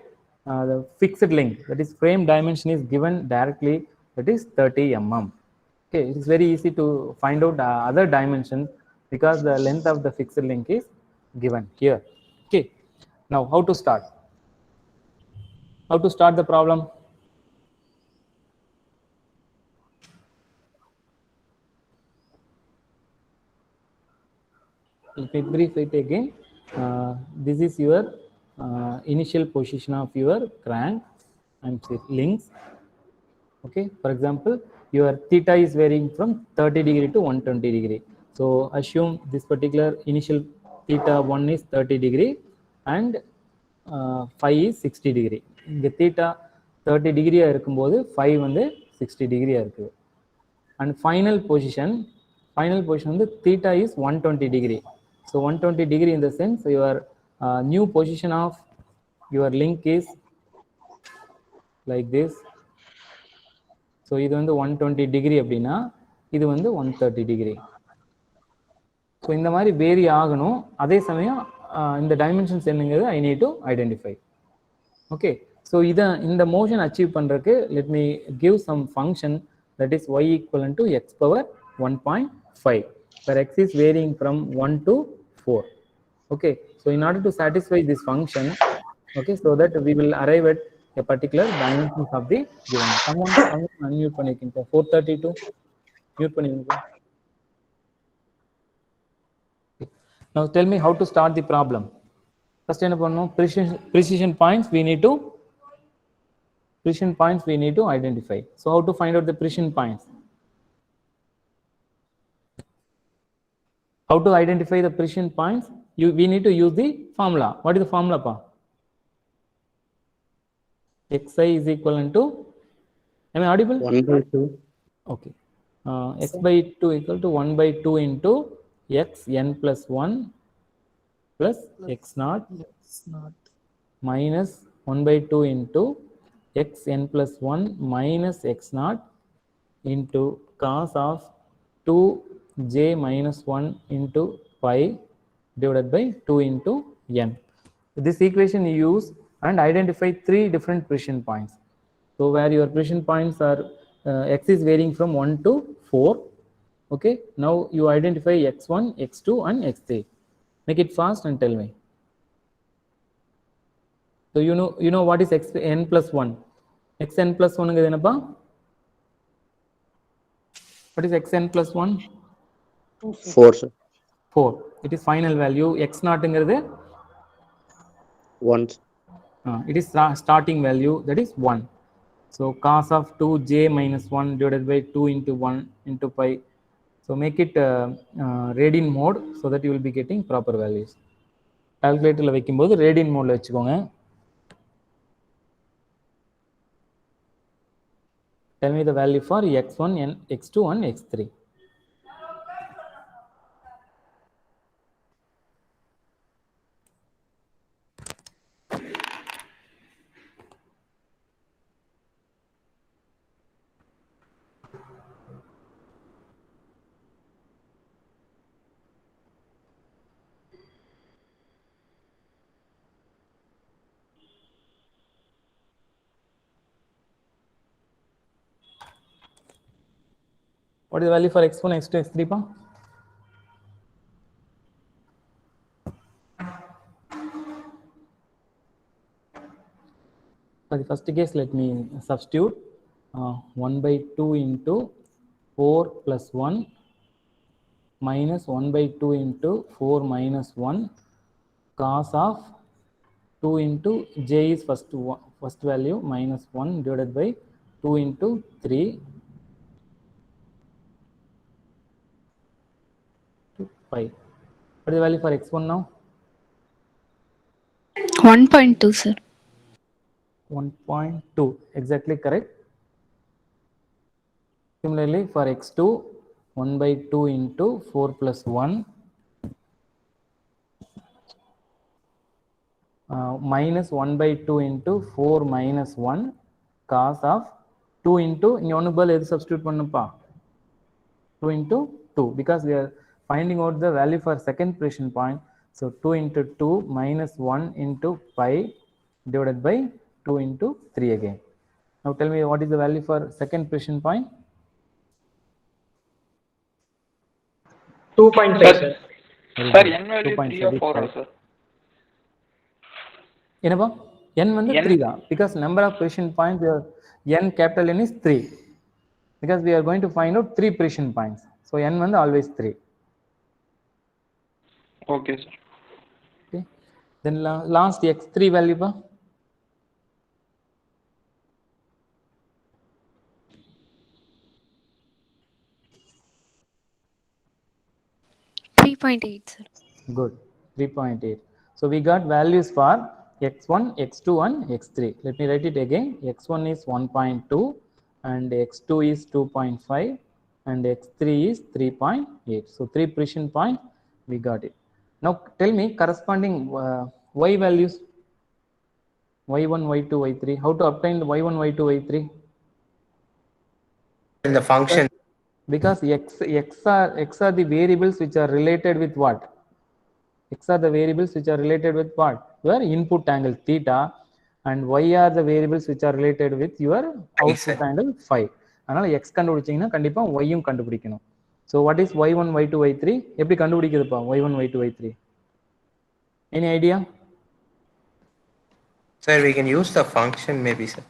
the fixed link, that is frame dimension, is given directly, that is 30 mm. Okay, it is very easy to find out other dimensions because the length of the fixed link is given here. Okay, now how to start? How to start the problem? Let me brief it again. This is your initial position of your crank and links. Okay, for example, your theta is varying from 30 degree to 120 degree. So assume this particular initial theta 1 is 30 degree and phi is 60 degree. இங்க theta 30 degree இருக்கும்போது phi வந்து 60 degree இருக்கு. And final position வந்து theta is 120 degree. So 120 degree in the sense your new position of your link is like this. So இது வந்து 120 degree அப்படின்னா இது வந்து 130 degree. So இந்த மாதிரி வேரி ஆகணும். அதே சமயம் இந்த டைமென்ஷன்ஸ் என்னங்கிறது I need to identify. Okay, so இந்த motion achieve பண்றதுக்கு let me give some function that is y equivalent to x power 1.5, where x is varying from 1 to 4. Okay, so in order to satisfy this function, okay, so that we will arrive at a particular dimensions of the given. Someone unmute பண்ணிருக்கீங்க 432 mute பண்ணிருங்க. Now tell me how to start the problem. First என்ன பண்ணனும்? Precision points we need to identify. So how to find out the precision points? How to identify the precision points? We need to use the formula. What is the formula, pa? Xi is equivalent to, am I audible? 1/2. Okay. X by 2 equal to 1/2 into xn plus 1 plus x naught minus 1/2 into xn plus 1 minus x naught into cos of 2j minus 1 into pi divided by 2 into n. This equation you use and identify 3 different precision points. So where your precision points are x is varying from 1 to 4. Okay, now you identify x1, x2 and x3. Make it fast and tell me. So you know what is xn plus 1? xn plus 1 is enappa? What is xn plus 1? 4, sir. 4. It is final value. X naught ingiradhu 1. It is starting value, that is 1. So cos of 2j minus 1 divided by 2 into 1 into pi. So make it radian mode so that you will be getting proper values. Calculator la வைக்கும்போது radian mode la வெச்சுக்கோங்க. Tell me the value for x1 and x2 and x3. What is the value for x1, x2, x3, pa? For the first case, let me substitute 1/2 into 4 plus 1 minus 1/2 into 4 minus 1 cos of 2 into j is first value minus 1 divided by 2 into 3 to pi. What is the value for x1 now? 1.2, sir. 1.2, exactly correct. Similarly for x2, 1 by 2 into 4 plus 1 minus 1 by 2 into 4 minus 1 cos of 2 into இங்க ஒன்று பதில் எது substitute பண்ணுப்பா 2 into 2 because we are finding out the value for second precision point. So 2 into 2 minus 1 into pi divided by 2 into 3 again. Now tell me what is the value for second precision point? 2.5 sir. Sir, n value 3 or 4 2.5. sir? என்னப்பா n வந்து N. 3 தான் because number of precision points n capital N is 3 because we are going to find out 3 precision points. So n வந்து always 3. Okay sir. Okay. Then last x3 value pa? $3.8 sir. Good. 3.8. So we got values for x1, x2 and x3. Let me write it again. x1 is 1.2 and x2 is 2.5 and x3 is 3.8. So 3 precision point we got it. Now tell me corresponding y values y1, y2, y3. How to obtain the y1, y2, y3? In the function. Because x are the variables which are related with what? X are the variables which are related with what? Your input angle theta, and y are the variables which are related with your output angle phi. அதனால x கண்டுபிடிச்சீங்கன்னா கண்டிப்பா y யும் கண்டுபிடிக்கணும். So what is y1, y2, y3? எப்படி கண்டுபிடிக்கிறதுப்பா y1, y2, y3? Any idea? Sir, we can use the function maybe, sir.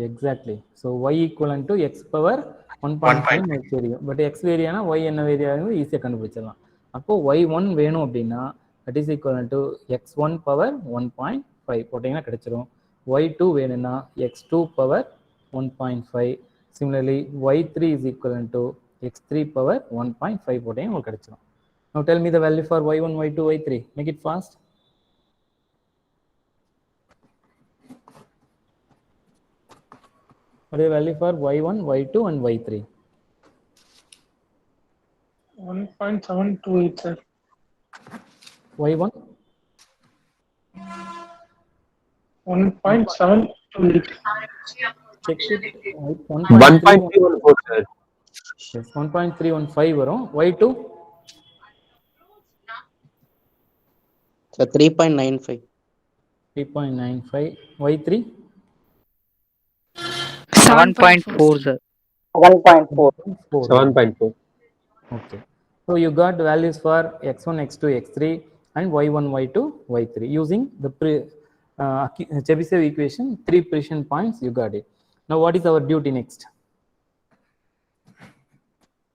Exactly. So y equivalent to x power 1.5 நமக்கு தெரியும். But x வேரியானா y என்ன வேரியானு ஈஸியா கண்டுபிடிச்சிடலாம். அப்போ y1 வேணும் அப்படின்னா that is equivalent to x1 power 1.5 போட்டீங்கன்னா கிடைச்சிரும். y2 வேணும்னா x2 power 1.5. Similarly y3 is equivalent to x3 power 1.5 போட்டீங்கன்னா உங்களுக்கு கிடைச்சிரும். Now tell me the value for y1, y2, y3. Make it fast. What is the value for y1, y2 and y3? 1.728 sir. y1? 1.728. Check it. 1.314 sir. Yes, 1.315 வரும். y2? So 3.95. 3.95. y3? 7.4 sir. 1.4. 7.4. Okay. So you got values for x1, x2, x3 and y1, y2, y3 using the Chebyshev equation, 3 precision points you got it. Now what is our duty next?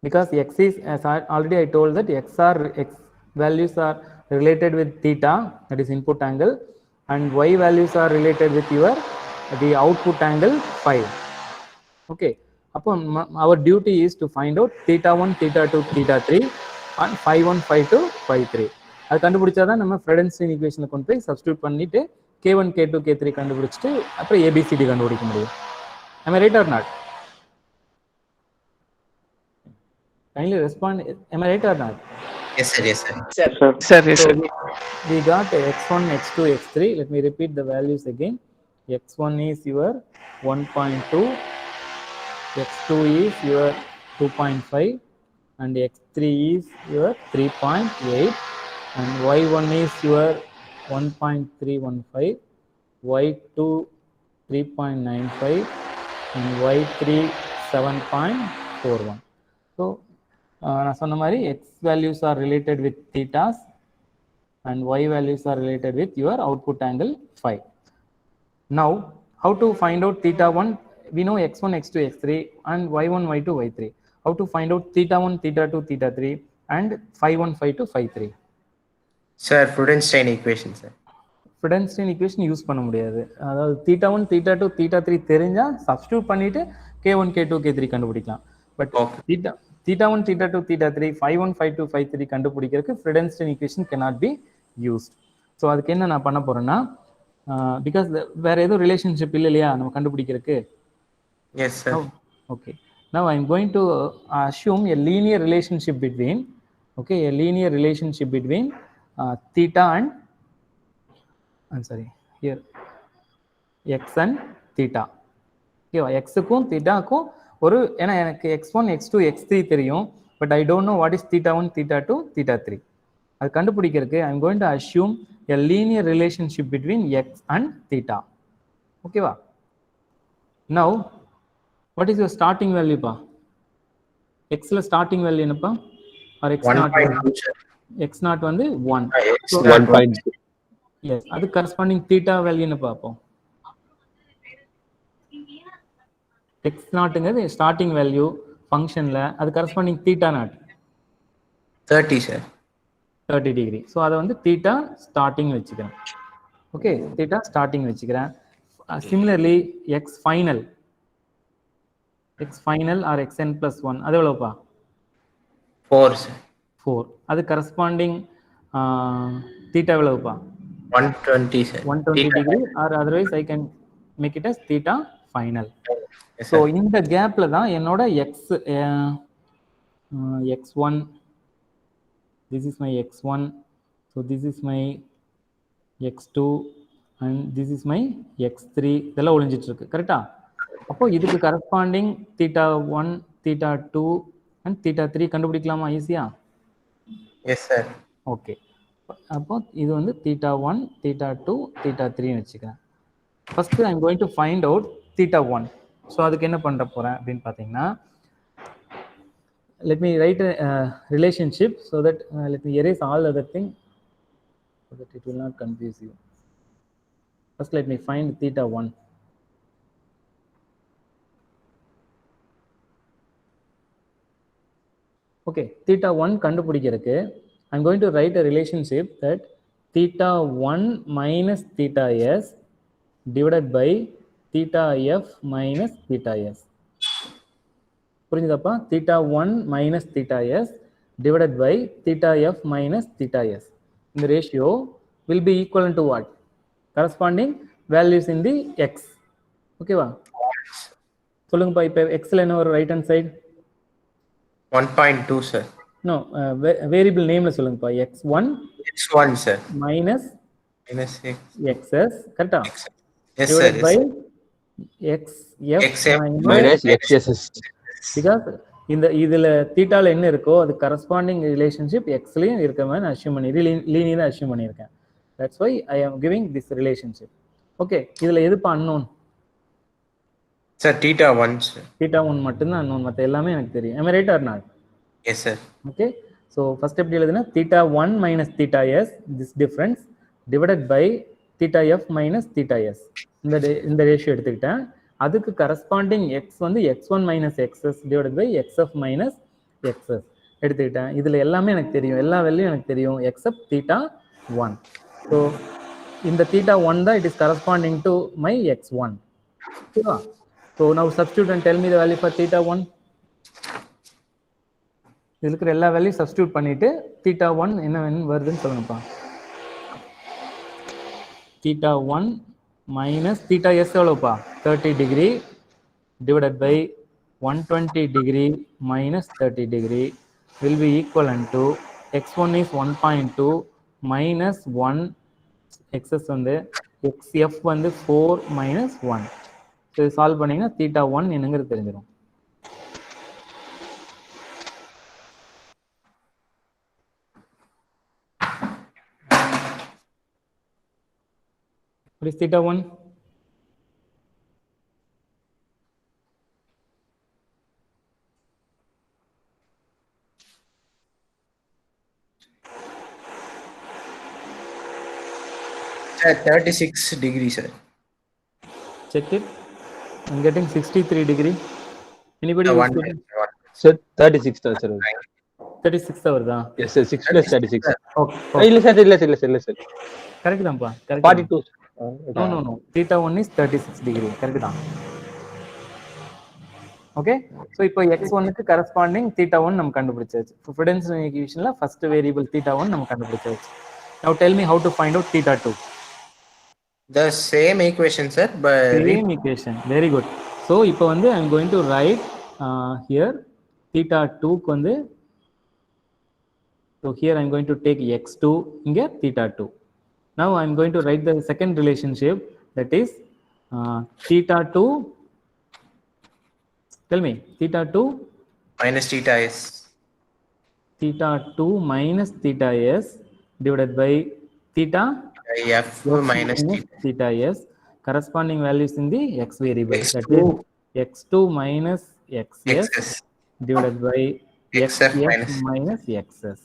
Because x is, as already I told that x values are related with theta, that is input angle, and y values are related with the output angle phi. Okay. Upon our duty is to find out theta 1, theta 2, theta 3 and phi 1, phi 2, phi 3. அது கண்டுபிடிச்சாதான் நம்ம ஃப்ரெடென்ஸ்டைன் ஈக்குவேஷனை கொண்டு போய் substitute பண்ணிட்டு k1, k2, k3 கண்டுபிடிச்சிட்டு அப்புறம் ABCD கண்டுபிடிக்க முடியும். Am I right or not? Kindly respond. Am I right or not? Yes, sir. Yes, sir. Sir, yes, So sir. we got x1, x2, x3. Let me repeat the values again. x1 is your 1.2, x2 is your 2.5, and x3 is your 3.8, and y1 is your 1.315, y2 3.95, and y3 7.41. So நான் சொன்ன மாதிரி x values are related with thetas and y values are related with your output angle phi. Now how to find out theta 1? We know x1, x2, x3 and y1, y2, y3. How to find out theta 1, theta 2, theta 3 and phi 1, phi 2, phi 3? Sir, Frudenstein equation, sir. Frudenstein equation use பண்ண முடியாது. அதாவது theta 1, theta 2, theta 3 தெரிஞ்சா substitute பண்ணிட்டு k1, k2, k3 கண்டுபிடிக்கலாம். But theta 1, theta 2, theta 3, phi 1, phi 2, phi 3 கண்டுபிடிக்கிறதுக்கு Frudenstein equation cannot be used. So அதுக்கு என்ன நான் பண்ண போறேன்னா பிகாஸ் வேற ஏதோ ரிலேஷன்ஷிப் இல்லை இல்லையா நம்ம கண்டுபிடிக்கிறதுக்கு. Yes, sir. Okay. Now I'm going to assume a linear relationship between, okay, a linear relationship between theta and, I'm sorry, here x and theta. ஓகேவா, எக்ஸுக்கும் தீட்டாக்கும் ஒரு, ஏன்னா எனக்கு x1 x2 x3 தெரியும், but I don't know what is θ1 θ2 θ3. அது கண்டுபிடிக்கிறதுக்கு I am going to assume a linear relationship between x and theta. ஓகேவா. Now what is your starting வேல்யூப்பா? எக்ஸ்ல ஸ்டார்டிங் வேல்யூ என்னப்பா? Or x not? X not வந்து 1. 1.2. S, அது corresponding theta value என்னப்பா? அப்போ எக்ஸ் நாட்டுங்கிறது ஸ்டார்டிங் வேல்யூ ஃபங்க்ஷன்ல, அது corresponding theta not 30 sir. 30 degree. So அதை வந்து தீட்டா ஸ்டார்டிங் வச்சுக்கிறேன். ஓகே, தீட்டா ஸ்டார்டிங் வச்சுக்கிறேன். Similarly x final or xn plus 1 அது எவ்வளோப்பா? 4 சார். 4. அது கரஸ்பாண்டிங் தீட்டா எவ்வளவுப்பா? 120 sir. 120 degree, or otherwise I can make it as theta final. So இந்த கேப்ல தான் என்னோட x1, this is my x1, so this is my x2 and this is my x3 இதெல்லாம் ஒளிஞ்சிட்டு இருக்கு. கரெக்டா? அப்போ இதுக்கு கரஸ்பாண்டிங் θ1 θ2 and θ3 கண்டுபிடிக்கலாமா ஈஸியா? Yes sir. ஓகே, அப்போ இது வந்து θ1 θ2 θ3 வச்சுக்கிறேன். First I am going to find out θ1. So அதுக்கு என்ன பண்ண போறேன் அப்படின்னு பார்த்தீங்கன்னா, let me write a relationship so that let me erase all other thing so that it will not confuse you. First let me find θ1. okay, θ1 கண்டுபிடிக்கிறதுக்கு I'm going to write a relationship that θ1 minus θs divided by θf minus θs. புரிஞ்சுதாப்பா? θ1 minus θs divided by θf minus θs. இந்த ratio will be equivalent to what? Corresponding values in the x. ஓகேவா? சொல்லுங்கப்பா. இப்போ xல என்ன ஒரு right hand side? 1.2 sir. No, variable நேம்ல சொல்லுங்கப்பா. x1 sir minus xs, கரெக்டா? Yes sir. by xf minus xss. because இந்த இதுல தீட்டால என்ன இருக்கோ அது கரஸ்பாண்டிங் ரிலேஷன்ஷிப் எக்ஸ்லயும் இருக்க மாதிரி நான் அஸ்யூம் பண்ணி லீனியரா அஸ்யூம் பண்ணியிருக்கேன். தட்ஸ் வை ஐ ஆம் கிவிங் திஸ் ரிலேஷன்ஷிப். ஓகே, இதுல எதுப்பா அன்னோன்? Sir θ1 sir. θ1 மட்டும்தான் அன்னோன், மற்ற எல்லாமே எனக்கு தெரியும். am I right or not? Yes sir. Okay, so first எப்படி எழுதுனா θ1 minus θs this difference divided by θf minus θs. இந்த ரேஷியோ எடுத்துக்கிட்டேன். அதுக்கு கரஸ்பாண்டிங் எக்ஸ் வந்து x1 minus xs divided by xf minus xs எடுத்துக்கிட்டேன். இதுல எல்லாமே எனக்கு தெரியும், எல்லா வேல்யூயும் எனக்கு தெரியும் except θ1. ஸோ இந்த θ1 தான் it is corresponding to my x1. ஓகேவா? So now substitute and tell me the value for θ1. இதுல இருக்கிற எல்லா வேல்யூ சப்ஸ்டியூட் பண்ணிட்டு θ1 என்ன வருதுன்னு சொல்லுங்கப்பா. θ1 minus θs எவ்வளவுப்பா? 30 degree divided by 120 degree minus 30 degree will be equivalent to x1 is 1.2 minus 1 xs வந்து xf வந்து 4 minus 1. ஸோ இது சால்வ் பண்ணீங்கன்னா θ1 என்னங்கிறது தெரிஞ்சிடும். What is θ1? Sir, 36 degrees, sir. Check it. I'm getting 63 degree. Anybody? Sir, 36 sir. 36 வருதா? Yes sir, 6 plus 36. Okay. இல்ல sir, இல்ல sir. Correct தான்ப்பா. 42. No. θ1 is 36 degree. Correct தான். Okay. So இப்போ x1 க்கு corresponding θ1 நம்ம கண்டுபிடிச்சாச்சு. Fidens equationல first variable θ1 நம்ம கண்டுபிடிச்சாச்சு. Now tell me how to find out θ2. The same equation, sir, but same equation. Very good. So இப்போ வந்து I'm going to write here theta 2 க்கு வந்து so here I'm going to take x2 இங்க theta 2. Now I'm going to write the second relationship, that is theta 2, tell me, theta 2 minus theta s. theta 2 minus theta s divided by theta F minus theta s, corresponding values in the x variable, that x2 is x2 minus xs xs divided by xf xs minus xs.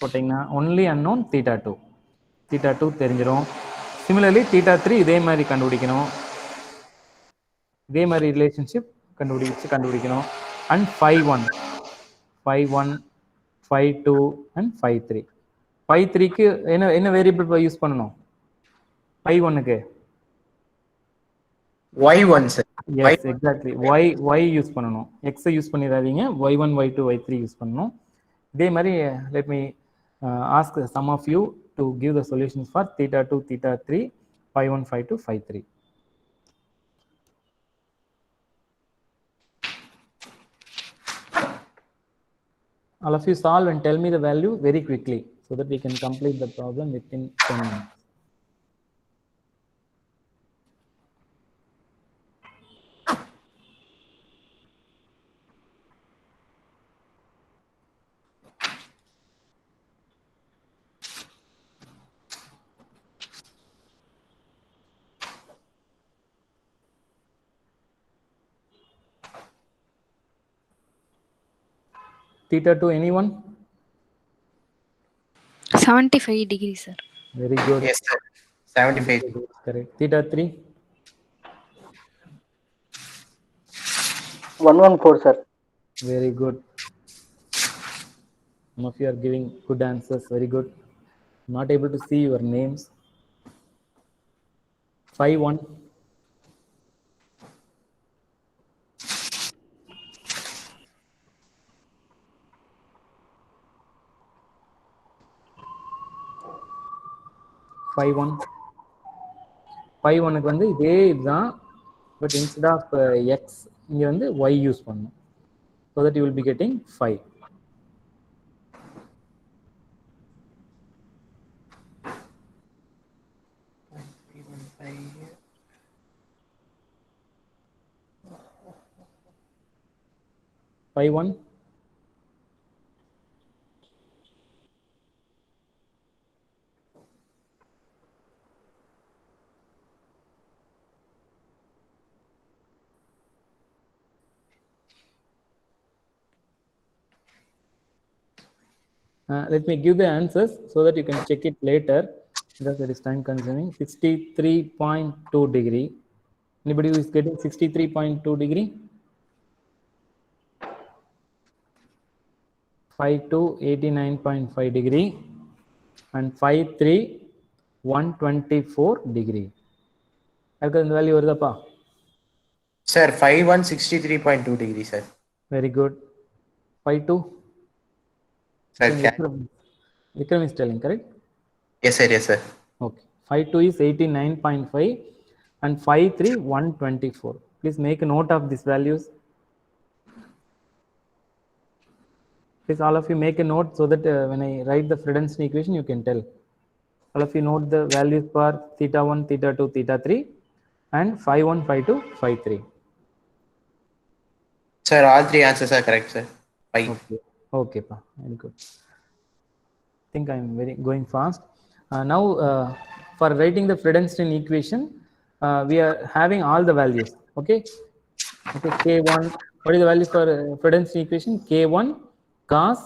போட்டிங்கன்னா only unknown theta 2. theta 2 தெரிஞ்சிரும். Similarly theta 3 இதே மாதிரி கண்டுபிடிக்கணும். இதே மாதிரி relationship கண்டுபிடிக்கணும். And phi 1, phi 1, phi 2 and phi 3. phi 3 க்கு என்ன வேரியபிள் யூஸ் பண்ணணும்? phi 1 க்கு y1 sir. yes exactly y use பண்ணணும். x யூஸ் பண்ணிடாதீங்க. y1 y2 y3 யூஸ் பண்ணணும். இதே மாதிரி let me ask some of you to give the solutions for theta 2 theta 3 phi 1 phi 2 phi 3. All of you solve and tell me the value very quickly so that we can complete the problem within 10 minutes. Theta 2, anyone? 75 degrees, sir. Very good. Yes sir. 75. Correct. Theta 3, 114, sir. very good. Some of you are giving good answers. Very good. Not able to see your names. Phi 1, phi 1, phi 1 க்கு வந்து இதே இதுதான், but instead of x இங்க வந்து y use பண்ணணும், so that you will be getting phi. Phi 1, let me give the answers so that you can check it later because it is time consuming. 63.2 degree. Anybody who is getting 63.2 degree? Phi 2 89.5 degree and phi 3 124 degree. அதுக்கு இந்த value வருதாப்பா? Sir, phi 1 63.2 degree sir. Very good. Phi 2? Sir, Vikram is telling, correct? yes sir, yes sir. Okay. Phi 2 is 89.5 and phi 3 124. Please make a note of these values. Please all of you make a note so that when I write the Freudenstein equation you can tell. All of you note the values for theta 1, theta 2, theta 3 and phi 1, phi 2, phi 3. Sir, all three answers are correct sir. Phi. Okay. Okay, pa. Very good. I think I am going fast. Now, for writing the Freudenstein equation, we are having all the values. Okay. Okay. K1. What is the value for Freudenstein equation? K1 cos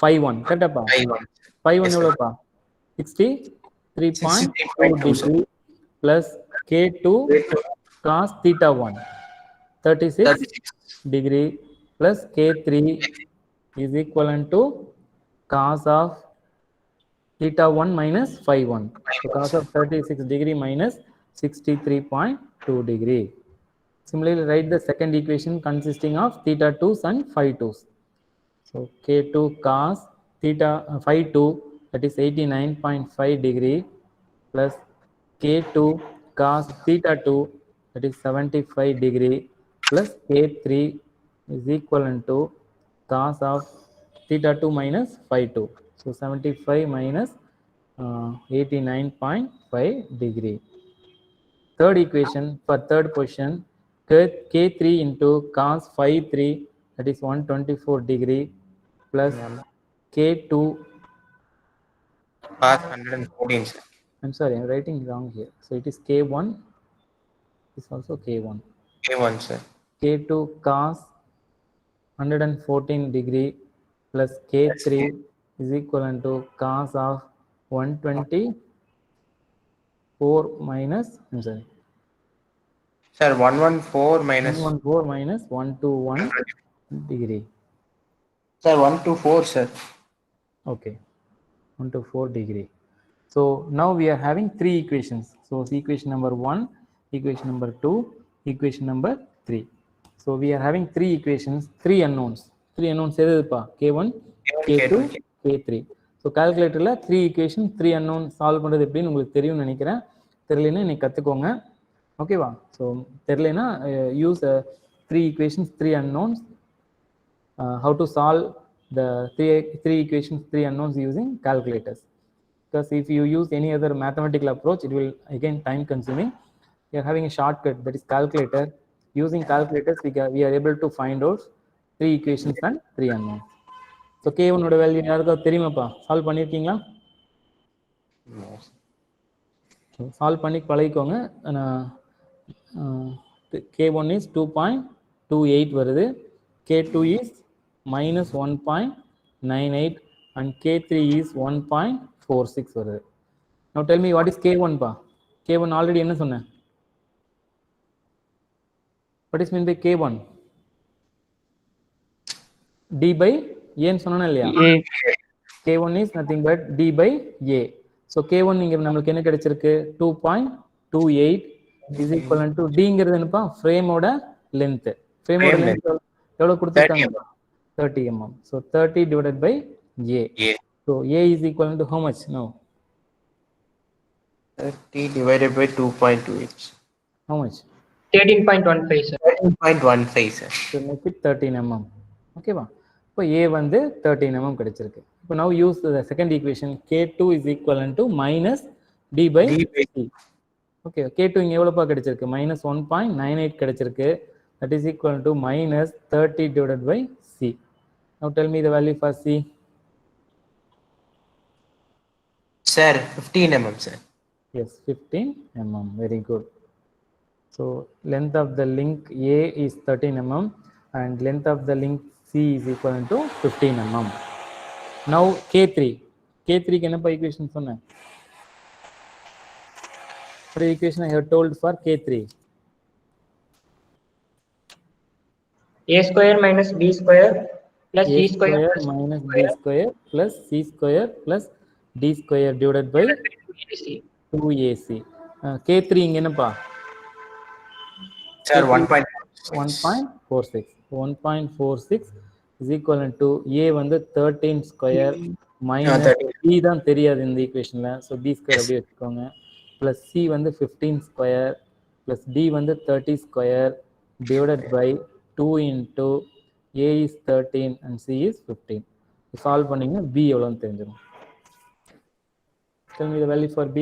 phi 1. Correct, pa? Phi 1. Phi 1 Yes, eவ்வளவு pa? 63.2 degree plus K2 cos theta 1. 36 degree plus K3 is equivalent to cos of theta 1 minus phi 1. So cos of 36 degree minus 63.2 degree. Similarly, write the second equation consisting of theta 2's and phi 2's. So K2 cos theta phi 2, that is 89.5 degree plus K2 cos theta 2, that is 75 degree plus K3 is equivalent to cos of theta 2 minus phi 2. So 75 minus 89.5 degree. Third equation for third position, k3 into cos phi 3, that is 124 degree, plus k2, Cos 114, sir. I'm sorry, I'm writing wrong here. So it is k1, is also k1. K1, sir. K2 cos 114 degree plus K3 is equivalent to cos of 124 minus, I'm sorry, Sir, 114 minus. 114 minus 121 degree. Sir, 124, sir. Okay, 124 degree. So now we are having three equations. So it's equation number 1, equation number 2, equation number 3. So we are having three equations, three unknowns. Three unknowns எதுப்பா? K1, K2, K3. So calculatorல three equations, three unknowns solve பண்றது எப்படின்னு உங்களுக்கு தெரியும்னு நினைக்கிறேன். தெரியலனா நீ கத்துக்கோங்க. ஓகேவா? So தெரியலனா use three equations, three unknowns. How to solve the three equations, three unknowns using calculators. Because if you use any other mathematical approach, it will again time consuming. We are having a shortcut, that is calculator. Using calculators, we are able to find out three equations and three unknowns. So k1 ஓட value யாருக்காவது தெரியுமாப்பா? Solve பண்ணிருக்கீங்களா? Solve பண்ணி பழகிக்கோங்க. k1 is 2.28 வருது, k2 is minus 1.98 and k3 is 1.46 வருது. Now tell me what is k1 பா? k1 already என்ன சொன்னேன்? What is mean by k1? D by A ன்னு சொன்னேனா இல்லையா? k1 is nothing but D by A. So k1 இங்க நமக்கு என்ன கிடைச்சிருக்கு? 2.28 is equivalent to D ங்கிறது என்னப்பா? frame ஓட length. frame ஓட length எவ்வளவு கொடுத்திருக்காங்க? 30 mm. So 30 divided by A. So A is equivalent to how much now? 30 divided by 2.28. How much? 13.15, sir. 13.15, sir. So make it 13 mm. Okay va? இப்போ A வந்து 13 mm கிடைச்சிருக்கு. இப்போ now use the second equation, K2 is equivalent to minus D by C. Okay, K2 இங்க எவ்வளவுப்பா கிடைச்சிருக்கு? minus 1.98 கிடைச்சிருக்கு. That is equal to minus 30 divided by C. Now tell me the value for C. Sir, 15 mm, sir. Yes, 15 mm. Very good. So length of the link A is 13 mm and length of the link C is equal to 15 mm. Now K3. K3 க்கு என்னப்பா equation சொன்னேன்? What equation I have told for K3? A square minus B square plus A C square square plus minus B square plus C square plus D square divided by 2AC. K3 இங்க என்னப்பா? Sir, 1.46. 1.46 is equivalent to A வந்து 13 square minus 13. B தான் தெரியாது இந்த ஈக்குவேஷன்ல. So B square அப்படியே வச்சுக்கோங்க. Plus C வந்து 15 square plus D வந்து 30 square divided by 2 into A is 13 and C is 15. Solve பண்ணீங்கன்னா B எவ்வளவுன்னு தெரிஞ்சிடும். Tell me the value for B.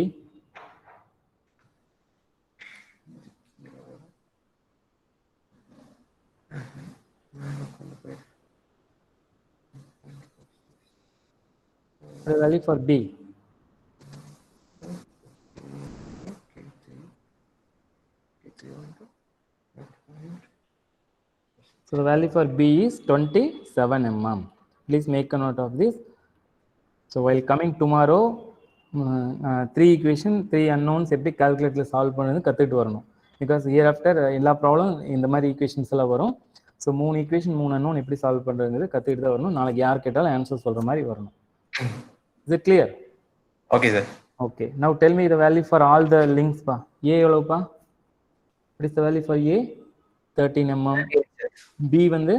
The value for B. So the value for B is 27 mm. Please make a note of this. So while coming tomorrow, three equation, three unknowns எப்படி calculator solve பண்ணுறது கற்றுக்கிட்டு வரணும். Because hereafter எல்லா problem இந்த மாதிரி equations எல்லாம் வரும். So 3 equation 3 unknown எப்படி சால்வ் பண்ணுறதுங்கிறது கற்றுக்கிட்டு தான் வரணும். நாளைக்கு யார் கேட்டாலும் ஆன்சர் சொல்கிற மாதிரி வரணும். Is it clear? Okay, sir. Okay. Now tell me the value for all the links pa. A எவ்வளவுப்பா? What is the value for A? 13 mm. B வந்து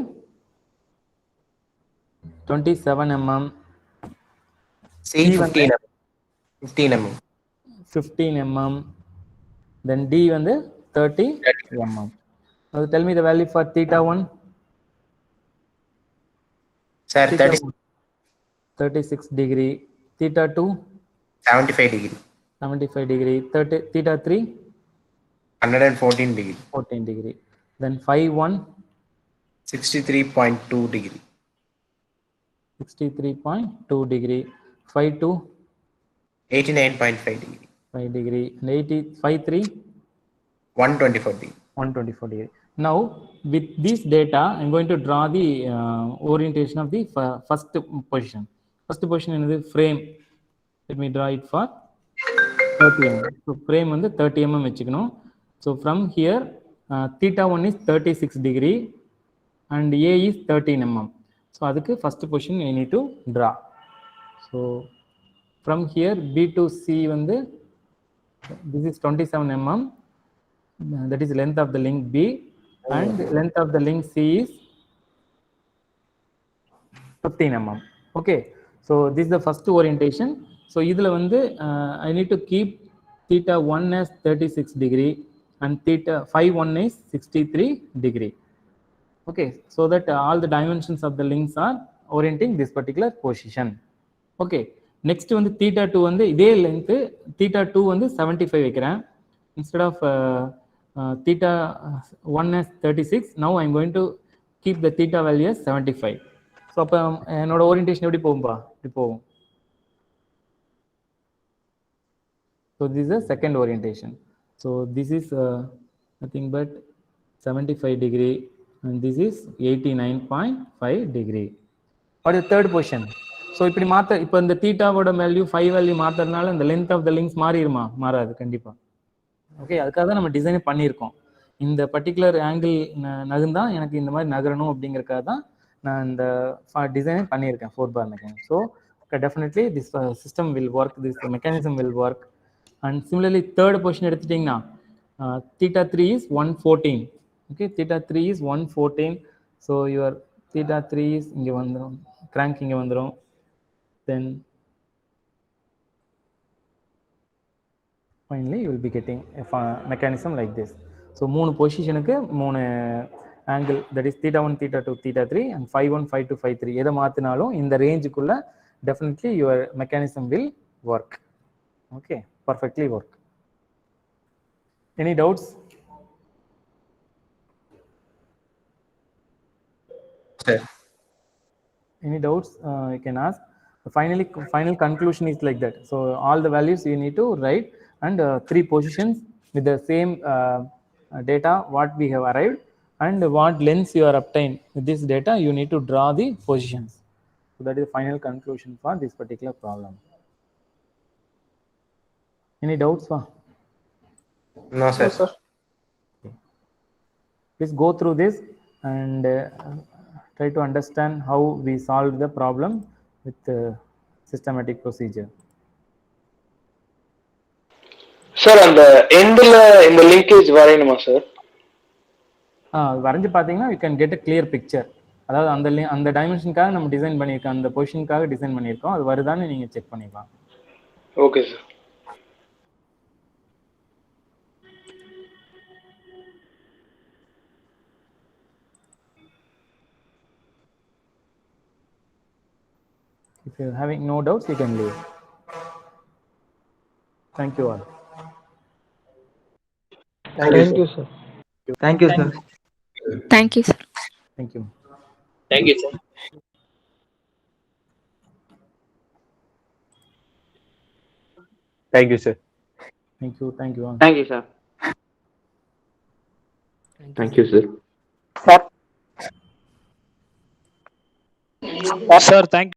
27 mm. C 15 mm. 15 mm. 15 mm. Then D வந்து 30 mm. Now tell me the value for theta 1. Sir, theta 36 degree, theta 2 75 degree, 75 degree, theta 3 114 degree, 14 degree, then phi 1 63.2 degree, 63.2 degree, phi 2 89.5 degree, 5 degree, and 80 phi 3 124 degree. 124 degree. Now with this data I'm going to draw the orientation of the first position. First position is the frame. Let me draw it for 30 mm. So frame வந்து 30 mm வச்சுக்கணும். So from here theta 1 is 36 degree and A is 13 mm. So அதுக்கு first position I need to draw. So from here B to C வந்து this is 27 mm. That is length of the link B, and length of the link C is 15 mm. Okay, so this is the first orientation. So idhula vandu I need to keep theta 1 as 36 degree and theta phi 1 is 63 degree. Okay, so that all the dimensions of the links are orienting this particular position. Okay, next வந்து theta 2 வந்து இதே length theta 2 வந்து 75 வைக்கிறேன். Instead of theta 1 as 36, now I am going to keep the theta value as 75. So அப்ப என்னோட orientation எப்படி போகும்பா? இப்படி போகும். So this is the second orientation. So this is nothing but 75 degree and this is 89.5 degree. What is the third position? So இப்படி மாத்த இப்போ இந்த தீட்டாவோட value 5 value மாத்துறதுனால இந்த லென்த் ஆஃப் த லிங்க்ஸ் மாறிடுமா? மாறாது கண்டிப்பா. ஓகே, அதுக்காக தான் நம்ம டிசைன் பண்ணியிருக்கோம். இந்த பர்டிகுலர் ஆங்கிள் நகர்ந்தா எனக்கு இந்த மாதிரி நகரணும் அப்படிங்கறதுக்காக தான் நான் இந்த டிசைனை பண்ணியிருக்கேன் 4 bar mechanism. So definitely this system will work, this mechanism will work. And similarly third position எடுத்துட்டீங்கன்னா theta 3 is 114. Okay, theta 3 is 114. So your theta 3 is இங்க வந்துரும், crank இங்க வந்துரும். Then finally you will be getting a mechanism like this. So மூணு பொசிஷனுக்கு மூணு angle, that is theta 1 theta 2 theta 3 and phi 1 phi 2 phi 3 எதை மாத்தினாலும் இந்த ரேஞ்சுக்குள்ள definitely your mechanism will work. Okay, perfectly work. Any doubts? Sir. Any doubts you can ask. Final conclusion is like that. So all the values you need to write and 3 positions with the same data what we have arrived and what lengths you are obtained with this data, you need to draw the positions. So that is the final conclusion for this particular problem. Any doubts? No, sir. No, sir. Please go through this and try to understand how we solved the problem with systematic procedure. Sir அந்த எண்ட்ல இந்த linkage வரையணுமா sir? வரைஞ்சு பார்த்தீங்கன்னா you can get a clear picture. அதாவது அந்த டைமென்ஷனுக்காக நம்ம design பண்ணியிருக்கோம், அந்த பொசிஷனுக்காக டிசைன் பண்ணியிருக்கோம், அது வருதான்னு நீங்க செக் பண்ணிக்கலாம். Okay sir. If you're having no doubts, you can leave. Thank you all. Thank you, sir. Thank you, sir. Thank you, sir. Thank you. Thank you, sir. Thank you, sir. Thank you. Thank you all. Thank you, sir. Thank you, Sir, thank